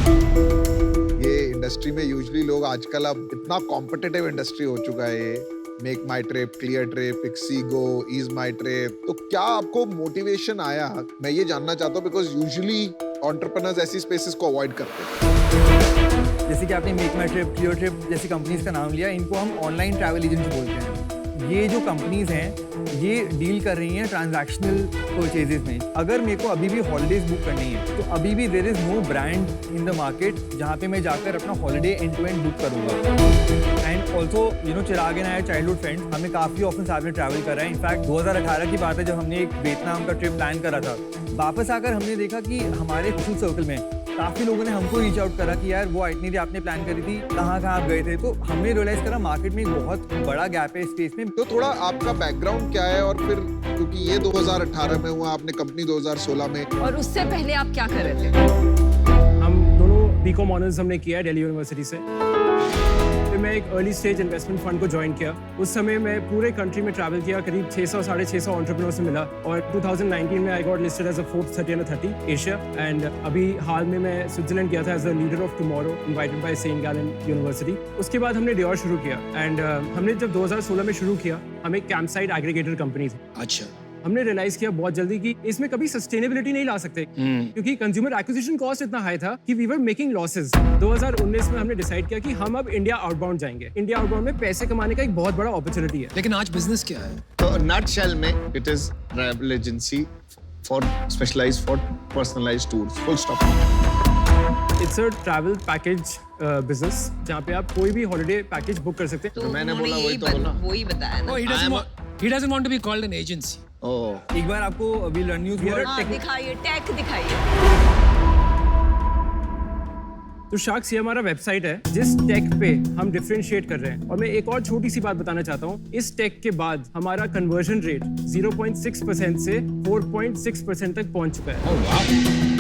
Speaker 7: ये इंडस्ट्री में यूजुअली लोग आजकल, अब इतना कॉम्पिटिटिव इंडस्ट्री हो चुका है ये, मेक माई ट्रिप, क्लियर ट्रिप, इक्सीगो, ईज माई ट्रिप। तो क्या आपको मोटिवेशन आया? मैं ये जानना चाहता हूँ बिकॉज यूजुअली एंटरप्रेन्योर्स ऐसी स्पेसेस को अवॉइड करते हैं।
Speaker 12: जैसे कि आपने मेक माई ट्रिप, क्लियर ट्रिप जैसी कंपनीज का नाम लिया, इनको हम ऑनलाइन ट्रैवल एजेंट्स बोलते हैं। ये जो कंपनीज हैं ये डील कर रही हैं ट्रांजैक्शनल परचेजेस में। अगर मेरे को अभी भी हॉलिडेज बुक करनी है तो अभी भी there is no brand in the market जहाँ पे मैं जाकर अपना holiday end to end book करूँगा। And also Chirag and I childhood friends, हमें काफ़ी ऑप्शन साथ में ट्रैवल करा है। इनफैक्ट 2018 की बात है जब हमने एक वियतनाम का ट्रिप प्लान करा था। वापस आकर हमने देखा कि हमारे खुद सर्कल में काफ़ी लोगों ने हमको रीच आउट करा कि यार वो आइटनरी आपने प्लान करी थी, कहाँ कहाँ आप गए थे। तो हमने रियलाइज करा मार्केट में एक बहुत बड़ा गैप है इस स्पेस में।
Speaker 7: तो थोड़ा आपका बैकग्राउंड क्या है, और फिर क्योंकि ये 2018 में हुआ, आपने कंपनी 2016 में,
Speaker 4: और उससे पहले आप क्या कर रहे थे?
Speaker 11: हम दोनों बीकॉम ऑनर्स हमने किया है दिल्ली यूनिवर्सिटी से। फिर मैं एक अर्ली स्टेज इन्वेस्टमेंट फंड को ज्वाइन किया। उस समय मैं पूरे कंट्री में ट्रैवल किया, करीब 600-650 एंटरप्रेन्योर से मिला, और 2019 में I got listed as a Forbes 30 under 30 Asia. And अभी हाल में मैं स्विट्जरलैंड गया था as a leader of tomorrow, invited by Saint Gallen university. उसके बाद हमने डियोर शुरू किया। एंड हमने जब 2016 में शुरू किया, हम एक कैंप साइट एग्रीगेटर कंपनी थी।
Speaker 2: अच्छा।
Speaker 11: हमने रियलाइज किया बहुत जल्दी कि इसमें कभी सस्टेनेबिलिटी नहीं ला सकते, क्योंकि कंज्यूमर एक्विजिशन कॉस्ट इतना हाई था कि वी वर मेकिंग लॉसेस। 2019 में हमने डिसाइड किया कि हम अब इंडिया आउटबाउंड जाएंगे। इंडिया आउटबाउंड में पैसे कमाने का एक बहुत बड़ा अपॉर्चुनिटी है।
Speaker 2: लेकिन आज बिजनेस क्या है?
Speaker 5: तो नटशेल में it is travel agency for specialized for personalized tours, full stop.
Speaker 11: It's a travel package business जहाँ पे आप कोई भी हॉलिडे पैकेज बुक कर सकते हैं।
Speaker 4: तो
Speaker 5: मैंने
Speaker 4: उन्होंने
Speaker 5: बोला वही
Speaker 4: यही
Speaker 5: तो बोला।
Speaker 4: वही बताया ना।
Speaker 2: he doesn't want to be called an agency.
Speaker 5: ओह,
Speaker 12: एक बार आपको अभी लर्न न्यूज़
Speaker 6: हाँ, दिखाइए, टेक दिखाइए।
Speaker 11: तो शार्क्स, ये हमारा वेबसाइट है जिस टेक पे हम डिफरेंशिएट कर रहे हैं। और मैं एक और छोटी सी बात बताना चाहता हूँ, इस टेक के बाद हमारा कन्वर्जन रेट 0.6% से 4.6% तक पहुंच चुका है।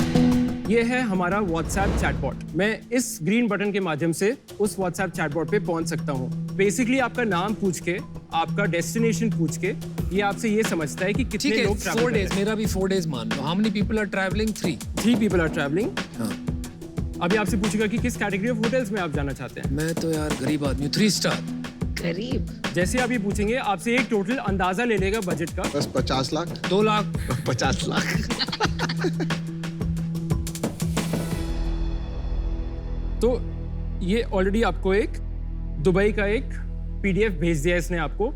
Speaker 11: ये है हमारा व्हाट्सएप चैटबॉट। मैं इस ग्रीन बटन के माध्यम से उस व्हाट्सएप चैटबॉट पे पहुंच सकता हूँ। बेसिकली आपका नाम पूछ के, आपका डेस्टिनेशन पूछ के, ये आपसे ये समझता है कि
Speaker 2: ठीक
Speaker 11: कितने
Speaker 2: है,
Speaker 11: लोग ट्रैवल
Speaker 2: 4
Speaker 11: कर रहे
Speaker 2: days,
Speaker 11: हैं।
Speaker 2: मेरा भी 4 days मान लो। How many people are traveling? 3.
Speaker 11: 3 people are traveling।
Speaker 2: हाँ।
Speaker 11: अभी आपसे पूछेगा कि किस कैटेगरी ऑफ होटल्स में आप जाना चाहते हैं।
Speaker 2: मैं तो यार गरीब आदमी हूँ, 3 star।
Speaker 4: गरीब।
Speaker 11: जैसे आप ये पूछेंगे, आपसे एक टोटल अंदाजा ले लेगा बजट का।
Speaker 7: बस 50 लाख,
Speaker 2: 2 लाख।
Speaker 7: 50 लाख।
Speaker 11: तो ये ऑलरेडी आपको एक दुबई का एक PDF भेज दिया इसने आपको।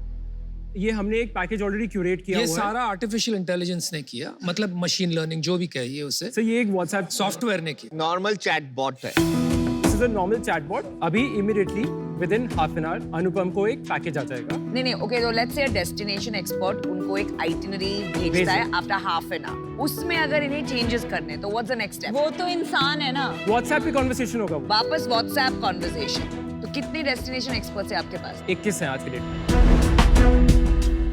Speaker 11: ये हमने एक पैकेज ऑलरेडी क्यूरेट किया
Speaker 2: ये
Speaker 11: हुआ
Speaker 2: सारा आर्टिफिशियल इंटेलिजेंस ने किया, मतलब मशीन लर्निंग जो भी कहिए उसे।
Speaker 11: है। So ये एक WhatsApp
Speaker 2: सॉफ्टवेयर ने किया।
Speaker 5: नॉर्मल चैट बॉट है।
Speaker 11: This is a normal chatbot. अभी immediately within half an hour Anupam को एक पैकेज आ जाएगा।
Speaker 4: नहीं, ओके, तो let's say a destination expert उनको एक आइटिनरी भेजता है आफ्टर हाफ एन आवर। उसमें अगर इन्हें चेंजेस करने, तो व्हाट्स द नेक्स्ट स्टेप?
Speaker 6: वो तो इंसान है ना।
Speaker 11: WhatsApp पे कॉन्वर्सेशन होगा।
Speaker 4: वापस व्हाट्सएप कॉन्वर्सेशन। तो कितने डेस्टिनेशन एक्सपर्ट्स हैं आपके पास?
Speaker 11: 21 हैं आज के डेट में।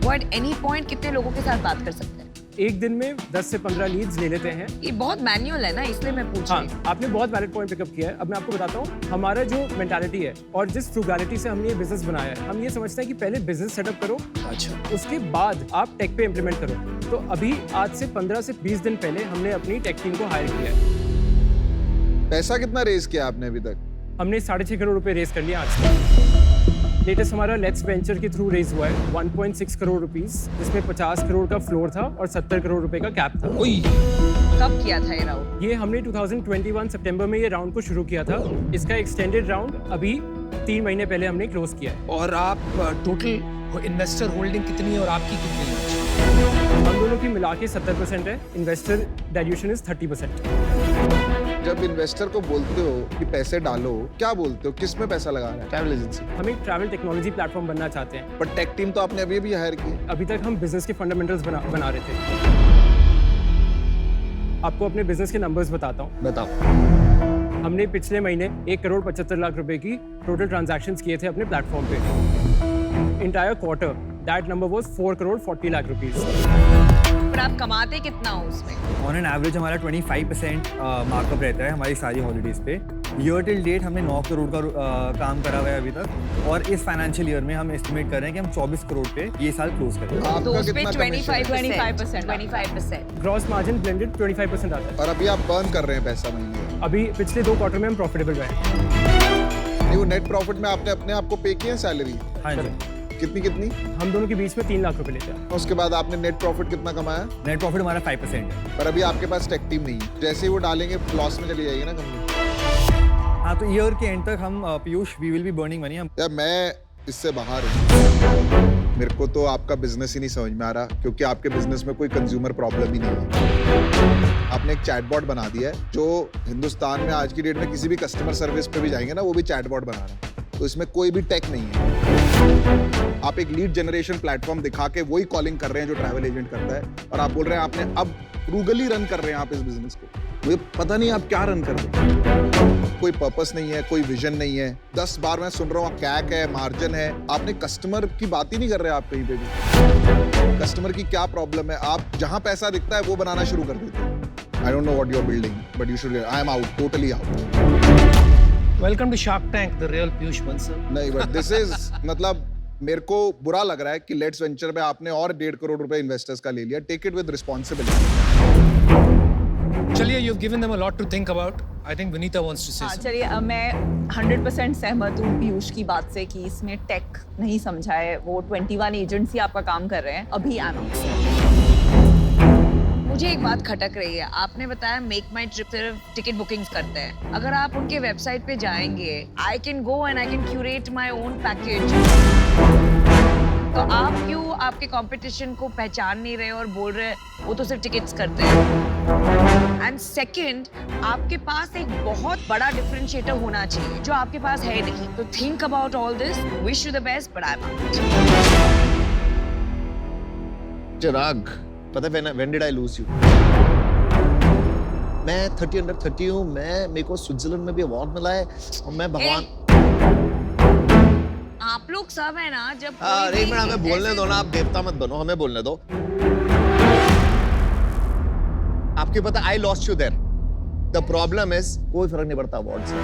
Speaker 4: वो एट एनी पॉइंट कितने लोगों के साथ बात कर सकते हैं?
Speaker 11: एक दिन में 10 से 15 लीड्स ले लेते हैं।
Speaker 4: ये बहुत मैनुअल है ना, इसलिए मैं पूछ रही हूँ।
Speaker 11: आपने बहुत वैलिड पॉइंट पिकअप किया है। अब मैं आपको बताता हूँ हमारा जो मेंटालिटी है और जिस फ्रूगैलिटी से हमने ये बिजनेस बनाया है, हम ये समझते हैं कि पहले बिजनेस सेटअप करो,
Speaker 2: अच्छा,
Speaker 11: उसके बाद आप टेक पे इम्प्लीमेंट करो। तो अभी आज से 15 से 20 दिन पहले हमने अपनी टेक टीम को हायर किया है।
Speaker 7: पैसा कितना रेज किया आपने अभी तक?
Speaker 11: हमने 6.5 करोड़ रुपए रेस कर लिया आज तक। लेटेस्ट हमारा लेट्स वेंचर के थ्रू रेज हुआ है 1.6 करोड़ रुपीस, जिसमें 50 करोड़ का फ्लोर था और 70 करोड़ रुपए का कैप था।
Speaker 2: ओई,
Speaker 4: कब किया था ये राउंड?
Speaker 11: ये हमने 2021 सितंबर में ये राउंड को शुरू किया था। इसका एक्सटेंडेड राउंड अभी 3 महीने पहले हमने क्लोज किया है।
Speaker 2: और आप टोटल इन्वेस्टर होल्डिंग कितनी है और आपकी कितनी है?
Speaker 11: हम दोनों की मिला के 70% है, इन्वेस्टर डाइल्यूशन इज 30%।
Speaker 7: जब इन्वेस्टर को बोलते हो कि पैसे डालो, क्या बोलते हो, किस में पैसा लगा रहा है? Travel agency.
Speaker 11: हम एक ट्रैवल टेक्नोलॉजी प्लेटफॉर्म बनना चाहते हैं।
Speaker 7: पर टेक टीम तो आपने अभी भी हायर की।
Speaker 11: अभी तक हम बिजनेस के फंडामेंटल्स बना रहे थे। आपको अपने बिजनेस के नंबर्स बताता हूँ।
Speaker 7: बताओ।
Speaker 11: हमने पिछले महीने 1,75,00,000 रुपए की टोटल ट्रांजैक्शंस किए थे अपने प्लेटफॉर्म पे। Entire quarter that number was 4,40,00,000 rupees.
Speaker 4: पर आप कमाते कितना हो उसमें?
Speaker 12: ऑन एन एवरेज हमारा 25% मार्कअप रहता है हमारी सारी हॉलीडेज पे। ईयर टिल डेट हमने 9 करोड़ का काम करा हुआ है अभी तक, और इस फाइनेंशियल ईयर में हम एस्टिमेट कर रहे हैं कि हम 24 करोड़ पे ये साल क्लोज करेंगे।
Speaker 4: तो
Speaker 7: आपका
Speaker 4: उस पे
Speaker 7: कितना कमीशन है?
Speaker 4: 25%।
Speaker 11: ग्रॉस मार्जिन ब्लेंडेड 25% आता है।
Speaker 7: और अभी आप बर्न कर रहे हैं पैसा महीने?
Speaker 11: अभी पिछले 2 क्वार्टर में हम प्रॉफिटेबल रहे।
Speaker 7: नहीं, वो नेट प्रॉफिट में आपने अपने आप को पे किया सैलरी?
Speaker 12: हाँ जी।
Speaker 7: कितनी?
Speaker 11: हम दोनों के बीच में 3 लाख रुपए लेते हैं।
Speaker 7: उसके बाद आपने नेट प्रॉफिट कितना कमाया?
Speaker 12: नेट प्रॉफिट हमारा 5% है।
Speaker 7: पर अभी आपके पास टेक टीम नहीं है, जैसे ही वो डालेंगे लॉस में चली जाएगी ना कंपनी।
Speaker 12: हाँ, तो ईयर के एंड तक हम Piyush we will be burning money.
Speaker 7: यार मैं इससे बाहर हूँ, मेरे को तो आपका बिजनेस ही नहीं समझ में आ रहा, क्योंकि आपके बिजनेस में कोई कंज्यूमर प्रॉब्लम ही नहीं है। आपने एक चैटबॉट बना दिया है जो हिंदुस्तान में आज की डेट में किसी भी कस्टमर सर्विस पे भी जाएंगे ना, वो भी चैटबॉट बना रहा है। तो इसमें कोई भी टेक नहीं है। आप एक लीड जनरेशन प्लेटफॉर्म दिखा के वही कॉलिंग कर रहे हैं जो ट्रैवल एजेंट करता है, और आप बोल रहे हैं आपने अब फ्रूगली रन कर रहे हैं आप इस बिजनेस को। मुझे पता नहीं आप क्या रन कर रहे हैं। कोई पर्पस नहीं है, कोई विजन नहीं है। 10 बार मैं सुन रहा हूँ कैक है, मार्जिन है, आपने कस्टमर की बात ही नहीं कर रहे आप कहीं पे भी। कस्टमर की क्या प्रॉब्लम है, आप जहां पैसा दिखता है वो बनाना शुरू कर देते हैं। I don't know what you are building, but you should, I am out, totally out.
Speaker 2: Welcome to shark tank, the real Piyush Bansal.
Speaker 7: नहीं, बट दिस इज मतलब मेरे को बुरा लग रहा है कि लेट्स वेंचर में आपने और 1.5 करोड़ रुपए इन्वेस्टर्स का ले लिया। Take it with responsibility.
Speaker 2: चलिए, you've given them a lot to think about. I think Vinita wants to say
Speaker 6: हाँ,
Speaker 2: something.
Speaker 6: चलिए मैं 100% सहमत हूँ पीयूष की बात से कि इसमें टेक नहीं समझा है। वो 21 एजेंट्स ही आपका काम कर रहे हैं अभी।
Speaker 4: मुझे एक बात खटक रही है। आपने बताया मेक माई ट्रिप सिर्फ टिकट बुकिंग्स करते हैं। अगर आप उनके वेबसाइट पे जाएंगे, I can go and I can curate my own package. तो आप क्यों आपके कंपटीशन को पहचान नहीं रहे और बोल रहे वो तो सिर्फ टिकट्स करते हैं? एंड सेकंड, आपके पास एक बहुत बड़ा डिफरेंशिएटर होना चाहिए जो आपके पास है नहीं। तो think about all this, wish you the best, but I am out.
Speaker 5: Chirag, पता है when did I lose you? मैं 30 under 30 हूँ। मेरे को स्विट्जरलैंड में भी अवार्ड मिला है और मैं भगवान।
Speaker 4: आप लोग सब है ना, जब
Speaker 5: अरे एक मिनट, हमें बोलने दो ना, आप देवता मत बनो, हमें बोलने दो। आपको पता, I lost you there. The problem is, कोई फर्क नहीं पड़ता अवार्ड से।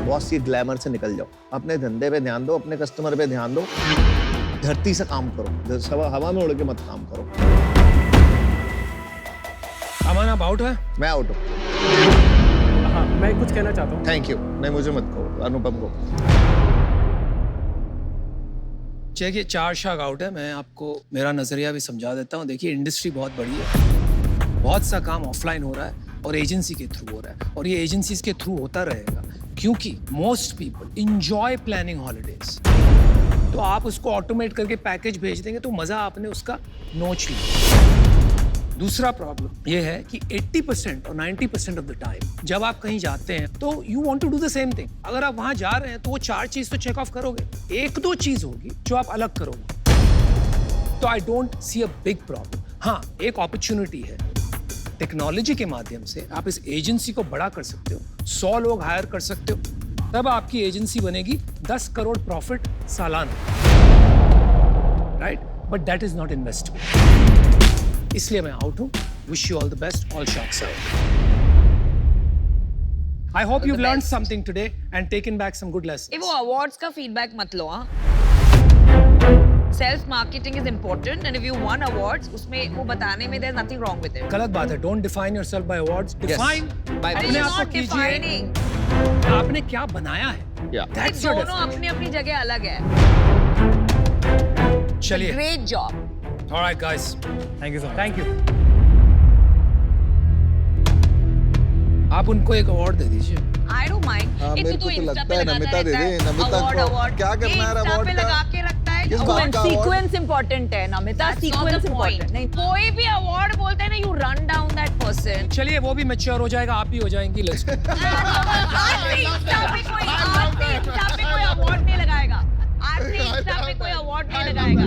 Speaker 5: बॉस की ग्लैमर से निकल जाओ, अपने धंधे पे ध्यान दो, अपने कस्टमर पे ध्यान दो, धरती से काम करो, हवा में उड़ के मत काम करो।
Speaker 2: अमन, आप आउट है?
Speaker 5: मैं आउट हूँ।
Speaker 11: हाँ, मैं कुछ कहना चाहता हूँ।
Speaker 5: Thank you. नहीं, मुझे मत कहो, अनुपम को।
Speaker 2: चलिए, 4 शार्क आउट है। मैं आपको मेरा नजरिया भी समझा देता हूँ। देखिए, इंडस्ट्री बहुत बड़ी है, बहुत सा काम ऑफलाइन हो रहा है और एजेंसी के थ्रू हो रहा है, और ये एजेंसीज के थ्रू होता रहेगा, क्योंकि most people enjoy planning holidays. तो आप उसको ऑटोमेट करके पैकेज भेज देंगे तो मजा आपने उसका नोच लिया। दूसरा प्रॉब्लम ये है कि 80% और 90% ऑफ द टाइम जब आप कहीं जाते हैं तो you want to do the same thing. अगर आप वहां जा रहे हैं तो वो 4 चीज तो चेक ऑफ करोगे, 1-2 चीज होगी जो आप अलग करोगे। तो I don't see a big problem. हाँ, एक अपॉर्चुनिटी है, टेक्नोलॉजी के माध्यम से आप इस एजेंसी को बड़ा कर सकते हो, 100 लोग हायर कर सकते हो, तब आपकी एजेंसी बनेगी 10 करोड़ प्रॉफिट सालाना, right? But that is not investable. इसलिए मैं आउट हूँ। Wish you all the best, all sharks out. I hope you've learned something today and taken back some good lessons.
Speaker 4: ये वो अवार्ड्स का फीडबैक मत लो, हाँ। Self marketing is important and if you won awards उसमें वो बताने में there nothing wrong with it.
Speaker 2: गलत बात है। Don't define yourself by awards. Define अपने आप को कीजिए
Speaker 4: डिफाइनिंग
Speaker 2: आपने क्या बनाया है। That's your
Speaker 4: दोनों
Speaker 2: definition.
Speaker 4: अपनी अपनी जगह अलग है।
Speaker 2: चलिए।
Speaker 4: Great job.
Speaker 2: Alright guys.
Speaker 12: Thank you so much.
Speaker 2: Thank you. आप उनको एक अवार्ड दे दीजिए।
Speaker 4: I don't mind.
Speaker 7: हाँ, मेरे को तो लगता है नमिता दे दे। नमिता को क्या करना है अवार्ड
Speaker 4: पे
Speaker 7: का?
Speaker 4: लगा के रखता है।
Speaker 7: किस बात का award?
Speaker 6: सीक्वेंस इंपॉर्टेंट है नमिता, सीक्वेंस इंपॉर्टेंट नहीं।
Speaker 4: कोई भी अवार्ड बोलते हैं ना, you run down that person.
Speaker 2: चलिए वो भी मैच्योर हो जाएगा, आप भी हो जाएंगी। Let's go.
Speaker 4: आज पे कोई अवार्ड नहीं लगाएगा। आज पे कोई अवार्ड नहीं लगाएगा।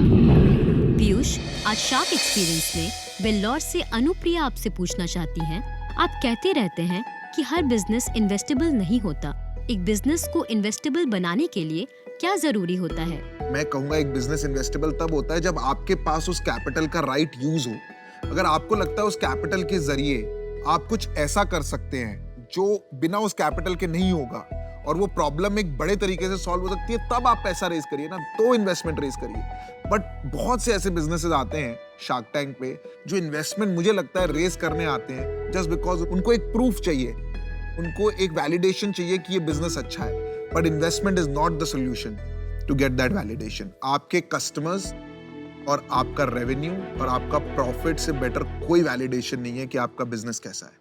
Speaker 13: पीयूष, आज शार्क एक्सपीरियंस में वेल्लोर से अनुप्रिया आपसे पूछना चाहती हैं, आप कहते रहते हैं कि हर बिजनेस इन्वेस्टेबल नहीं होता। एक बिजनेस को इन्वेस्टेबल बनाने के लिए क्या जरूरी होता है?
Speaker 7: मैं कहूंगा एक बिजनेस इन्वेस्टेबल तब होता है जब आपके पास उस कैपिटल का राइट यूज हो। अगर आपको लगता है उस कैपिटल के जरिए आप कुछ ऐसा कर सकते हैं जो बिना उस कैपिटल के नहीं होगा और वो प्रॉब्लम एक बड़े तरीके से सॉल्व हो सकती है, तब आप पैसा रेज करिए ना, तो इन्वेस्टमेंट रेज करिए। बट बहुत से ऐसे बिजनेसेस आते हैं शार्क टैंक पे जो इन्वेस्टमेंट मुझे लगता है रेज करने आते हैं जस्ट बिकॉज उनको एक प्रूफ चाहिए, उनको एक वैलिडेशन चाहिए कि ये बिजनेस अच्छा है। But investment is not the solution to get that validation. आपके कस्टमर्स और आपका रेवेन्यू और आपका प्रॉफिट से बेटर कोई वैलिडेशन नहीं है कि आपका बिजनेस कैसा है।